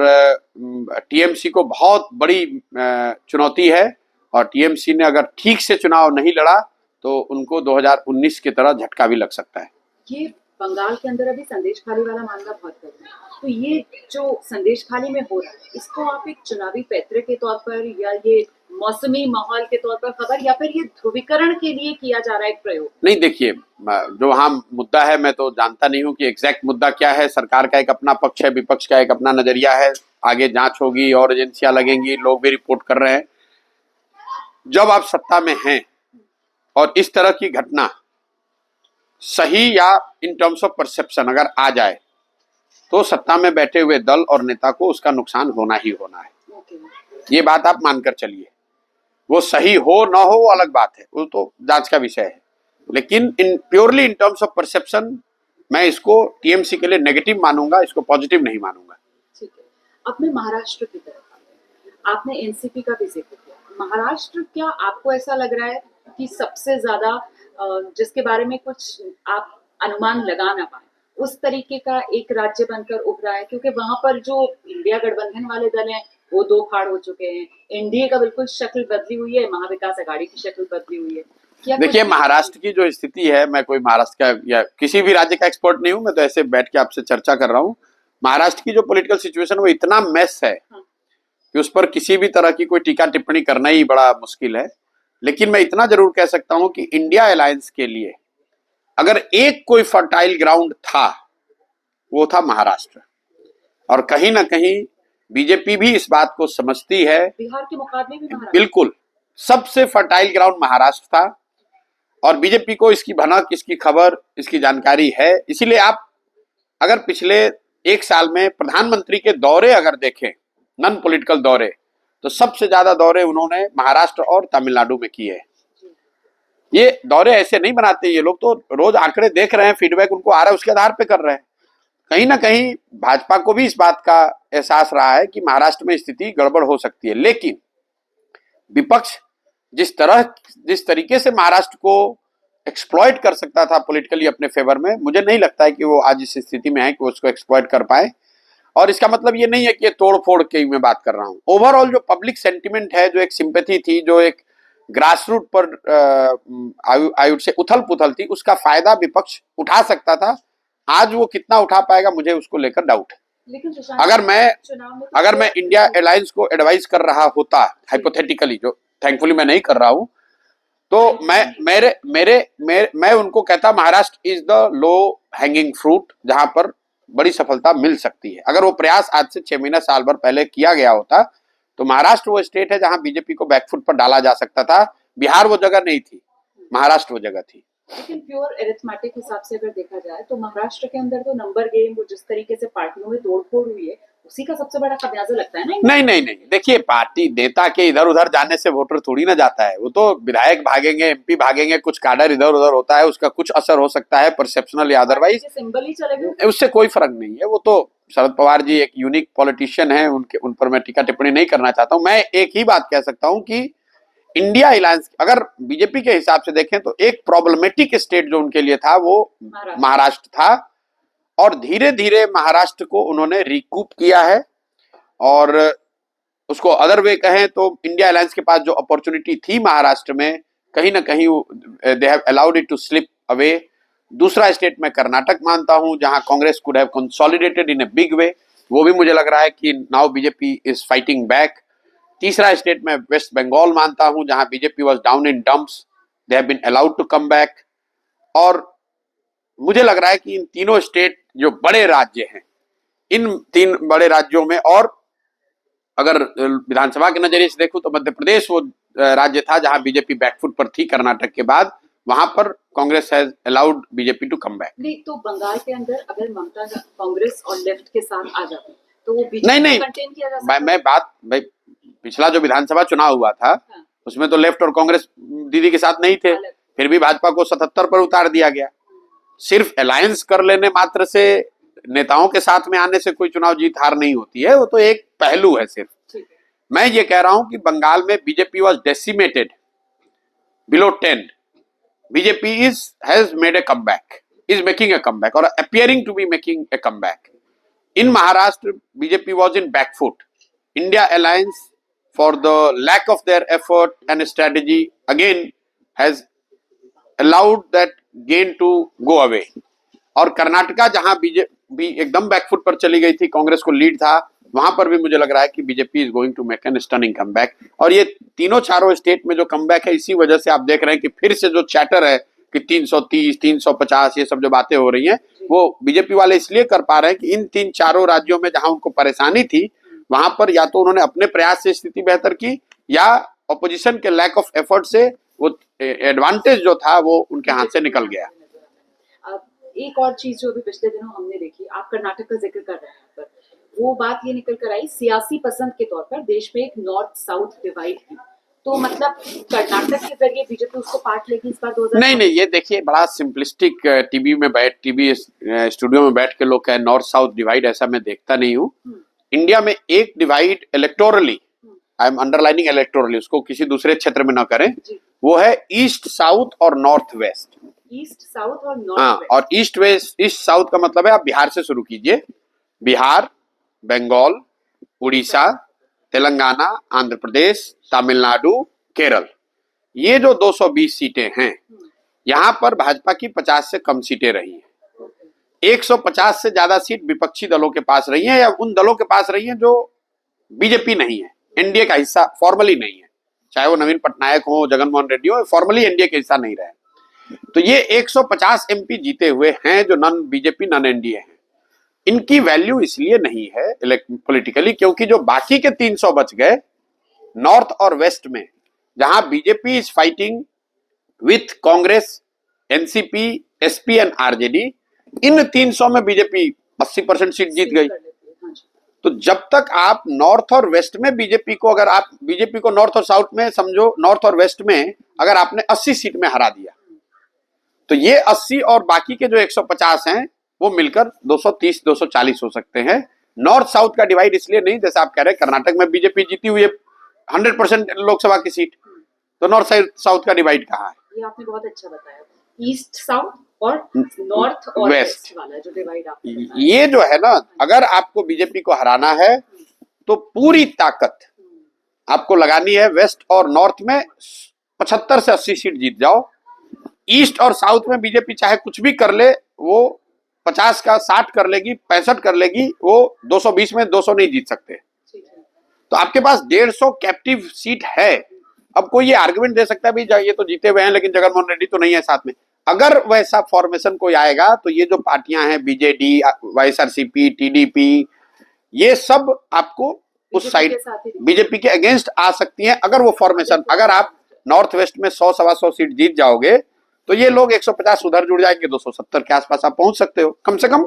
टीएमसी को बहुत बड़ी चुनौती है, और टीएमसी ने अगर ठीक से चुनाव नहीं लड़ा तो उनको 2019 की तरह झटका भी लग सकता है। ये बंगाल के अंदर अभी संदेश खाली वाला मामला बहुत कर रहा है, तो ये जो संदेश खाली में हो रहा है, इसको आप एक चुनावी पैतरे के तौर पर या ये मौसमी माहौल के तौर पर खबर, या फिर ये ध्रुवीकरण के लिए किया जा रहा है एक प्रयोग? नहीं, देखिए, जो वहाँ मुद्दा है मैं तो जानता नहीं हूँ कि एग्जैक्ट मुद्दा क्या है। सरकार का एक अपना पक्ष है, विपक्ष का एक अपना नजरिया है, आगे जांच होगी और एजेंसियां लगेंगी, लोग भी रिपोर्ट कर रहे हैं। जब आप सत्ता में हैं और इस तरह की घटना सही या इन टर्म्स ऑफ परसेप्शन अगर आ जाए, तो सत्ता में बैठे हुए दल और नेता को उसका नुकसान होना ही होना है। ये बात आप मानकर चलिए। वो सही हो ना हो वो अलग बात है, वो तो जांच का विषय है, लेकिन purely in terms of perception मैं इसको टीएमसी के लिए नेगेटिव मानूंगा, इसको पॉजिटिव नहीं मानूंगा। ठीक है, अब मैं महाराष्ट्र की तरफ आते हैं। आपने एनसीपी का भी जिक्र किया। महाराष्ट्र, क्या आपको ऐसा लग रहा है कि सबसे ज्यादा जिसके बारे में कुछ आप अनुमान लगा ना पाए, उस तरीके का एक राज्य बनकर उभरा है? क्योंकि वहां पर जो इंडिया गठबंधन वाले दल हैं वो दो फाड़ हो चुके हैं, एनडीए का बिल्कुल शक्ल बदली हुई है, महाविकास अघाड़ी की शक्ल बदली हुई है। देखिए, महाराष्ट्र की जो स्थिति है, मैं कोई महाराष्ट्र का या किसी भी राज्य का एक्सपर्ट नहीं हूं, मैं तो ऐसे बैठ के आपसे चर्चा कर रहा हूं। महाराष्ट्र की जो पॉलिटिकल सिचुएशन वो इतना मेस है कि उस पर किसी भी तरह की कोई टीका टिप्पणी करना ही बड़ा मुश्किल है। लेकिन मैं इतना जरूर कह सकता हूं कि इंडिया अलायंस के लिए अगर एक कोई फर्टाइल ग्राउंड था, वो था महाराष्ट्र। और कहीं ना कहीं बीजेपी भी इस बात को समझती है। बिहार के मुकाबले भी महाराष्ट्र बिल्कुल सबसे फर्टाइल ग्राउंड महाराष्ट्र था, और बीजेपी को इसकी भनक, इसकी खबर, इसकी जानकारी है। इसीलिए आप अगर पिछले 1 साल में प्रधानमंत्री के दौरे अगर देखें, नॉन पॉलिटिकल दौरे, तो सबसे ज्यादा दौरे उन्होंने महाराष्ट्र और तमिलनाडु में किए। ये दौरे ऐसे नहीं बनाते, ये लोग तो रोज आंकड़े देख रहे हैं, फीडबैक उनको आ रहा है, उसके आधार पे कर रहे हैं। कहीं ना कहीं भाजपा को भी इस बात का एहसास रहा है कि महाराष्ट्र में स्थिति गड़बड़ हो सकती है। लेकिन विपक्ष जिस तरीके से महाराष्ट्र को एक्सप्लॉइट कर सकता था पॉलिटिकली अपने फेवर में, मुझे नहीं लगता है कि वो आज इस स्थिति में है कि वो उसको एक्सप्लॉइट कर पाए। और इसका मतलब ये नहीं है कि ये तोड़ फोड़ की मैं बात कर रहा हूँ। ओवरऑल जो पब्लिक सेंटिमेंट है, जो एक सिंपैथी थी, जो एक ग्रास रूट पर आई वुड से उथल पुथल थी, उसका फायदा विपक्ष उठा सकता था। आज वो कितना उठा पाएगा, मुझे उसको लेकर डाउट है। लेकिन अगर मैं इंडिया अलायंस को एडवाइस कर रहा होता, हाइपोथेटिकली, जो थैंकफुली मैं नहीं कर रहा हूं, तो मैं उनको कहता Maharashtra is the low hanging fruit, जहां पर बड़ी सफलता मिल सकती है। अगर वो प्रयास आज से 6 महीना साल भर पहले किया गया होता, तो महाराष्ट्र वो स्टेट है जहां बीजेपी को बैकफुट पर डाला जा सकता था। बिहार वो जगह नहीं थी, महाराष्ट्र वो जगह थी। लेकिन प्योर एरिथमेटिक हिसाब से अगर देखा जाए तो महाराष्ट्र के अंदर तो नंबर गेम, वो जिस तरीके से पार्टियों में तोड़फोड़ हुई है, उसी का सबसे बड़ा खमियाजा लगता है ना? नहीं, देखिए, पार्टी नेता के इधर उधर जाने से वोटर थोड़ी ना जाता है। वो तो विधायक भागेंगे, एमपी भागेंगे, कुछ काडर इधर उधर होता है, उसका कुछ असर हो सकता है परसेप्शनल या अदरवाइज, सिंबल ही चलेगा, उससे कोई फर्क नहीं है। वो तो शरद पवार जी एक यूनिक पॉलिटिशियन है, उन पर मैं टीका टिप्पणी नहीं करना चाहता हूं। मैं एक ही बात कह सकता हूं कि इंडिया अलायंस अगर बीजेपी के हिसाब से देखें तो एक प्रॉब्लमेटिक स्टेट जो उनके लिए था वो महाराष्ट्र था, और धीरे धीरे महाराष्ट्र को उन्होंने रिकूप किया है। और उसको अदर वे कहें तो इंडिया अलायंस के पास जो अपॉर्चुनिटी थी महाराष्ट्र में, कहीं ना कहीं they have allowed it to slip away. दूसरा स्टेट में कर्नाटक मानता हूं जहां Congress could have consolidated in a big way, वो भी मुझे लग रहा है कि now BJP is fighting back. तीसरा स्टेट में वेस्ट बंगाल मानता हूं जहां BJP was down in dumps, they have been allowed to come back. और मुझे लग रहा है कि इन तीनों स्टेट जो बड़े राज्य हैं, इन तीन बड़े राज्यों में, और अगर विधानसभा के नजरिए से देखूं तो मध्य प्रदेश वो राज्य था जहां बीजेपी बैकफुट पर थी कर्नाटक के बाद, वहां पर Congress has allowed BJP to come back. नहीं तो बंगाल के अंदर अगर ममता कांग्रेस और लेफ्ट के साथ आ जाती तो वो बीजेपी नहीं कंटेन किया जा सकता। मैं बात भाई पिछला जो विधानसभा चुनाव हुआ था उसमें तो लेफ्ट और कांग्रेस दीदी के साथ नहीं थे, फिर भी भाजपा को 77 पर उतार दिया गया। सिर्फ अलायंस कर लेने मात्र से, नेताओं के साथ में आने से कोई चुनाव जीत हार नहीं होती है, वो तो एक पहलू है सिर्फ। मैं ये कह रहा हूं कि बंगाल में BJP was decimated below 10, BJP has made a comeback, is making a comeback और appearing to be making a comeback. In Maharashtra BJP was in backfoot, India alliance for the lack of their effort and strategy again has allowed that gain to go away। और कर्नाटका जहां BJP एकदम back foot पर चली गई थी, कांग्रेस को lead था, वहां पर भी मुझे लग रहा है कि BJP is going to make an stunning comeback. और ये तीनों चारों स्टेट में जो कमबैक है, इसी वजह से आप देख रहे हैं कि फिर से जो चैटर है कि 330 350 ये सब जो बातें हो रही हैं, वो बीजेपी वाले इसलिए कर पा रहे हैं कि इन तीन चारों राज्यों में जहां उनको परेशानी थी वहां पर या तो उन्होंने अपने प्रयास से स्थिति बेहतर की, या ऑपोजिशन के लैक ऑफ एफर्ट से वो एडवांटेज जो था वो उनके हाथ से निकल गया। एक और चीज जो अभी पिछले दिनों हमने देखी, आप कर्नाटक का जिक्र कर रहे हैं, पर वो बात ये निकल कर आई सियासी पसंद के तौर पर देश में एक नॉर्थ साउथ डिवाइड की, तो मतलब कर्नाटक के जरिए बीजेपी उसको पार्ट लेगी इस बार 2000। नहीं, ये देखिए बड़ा सिंपलिस्टिक, टीवी स्टूडियो में बैठ के लोग कहे नॉर्थ साउथ डिवाइड, ऐसा मैं देखता नहीं हूँ। इंडिया में एक divide electorally, I am underlining electorally, उसको किसी दूसरे क्षेत्र में ना करें, वो है ईस्ट साउथ और नॉर्थ वेस्ट। ईस्ट साउथ और नॉर्थ हाँ, और ईस्ट वेस्ट, ईस्ट साउथ का मतलब है आप बिहार से शुरू कीजिए, बिहार, बंगाल, उड़ीसा, तेलंगाना, आंध्र प्रदेश, तमिलनाडु, केरल, ये जो 220 सीटें हैं, यहां पर भाजपा की 50 से कम सीटें रही हैं। 150 से ज्यादा सीट विपक्षी दलों के पास रही है, या उन दलों के पास रही है जो बीजेपी नहीं है, एनडीए का हिस्सा फॉर्मली नहीं है, चाहे वो नवीन पटनायक हो, जगनमोहन रेड्डी हो, फॉर्मली एनडीए के हिस्सा नहीं रहे। तो ये 150 एमपी जीते हुए हैं जो नॉन बीजेपी नॉन एनडीए हैं। इनकी वैल्यू इसलिए नहीं है पॉलिटिकली क्योंकि जो बाकी के 300 बच गए नॉर्थ और वेस्ट में, जहां BJP is fighting with Congress, NCP, SP and RJD, in 300 में बीजेपी 80% सीट जीत गई। तो जब तक आप नॉर्थ और वेस्ट में बीजेपी को, अगर आप बीजेपी को नॉर्थ और साउथ में समझो, नॉर्थ और वेस्ट में अगर आपने 80 सीट में हरा दिया, तो ये 80 और बाकी के जो 150 हैं वो मिलकर 230 240 हो सकते हैं। नॉर्थ साउथ का डिवाइड इसलिए नहीं, जैसे आप कह रहे हैं कर्नाटक में बीजेपी जीती हुई है 100% लोकसभा की सीट, तो नॉर्थ साउथ का डिवाइड कहाँ है? ये आपने बहुत अच्छा बताया, ईस्ट साउथ और नॉर्थ और वेस्ट वाला जो डिवाइड आपने बताया। ये जो है ना, अगर आपको बीजेपी को हराना है तो पूरी ताकत आपको लगानी है वेस्ट और नॉर्थ में 75 से 80 सीट जीत जाओ। ईस्ट और साउथ में बीजेपी चाहे कुछ भी कर ले, वो 50 का 60 कर लेगी, 65 कर लेगी, वो 220 में 200 नहीं जीत सकते। तो आपके पास 150 कैप्टिव सीट है। अब कोई ये आर्गुमेंट दे सकता है भाई ये तो जीते हुए हैं लेकिन जगनमोहन रेड्डी तो नहीं है साथ में। अगर वैसा फॉर्मेशन कोई आएगा तो ये जो पार्टियां हैं बीजेडी, वाईएसआरसीपी, टीडीपी, ये सब आपको उस साइड बीजेपी के अगेंस्ट आ सकती हैं। अगर वो फॉर्मेशन, अगर आप नॉर्थ वेस्ट में 100-125 सीट जीत जाओगे तो ये लोग 150 उधर जुड़ जाएंगे, 270 के आसपास आप पहुंच सकते हो कम से कम।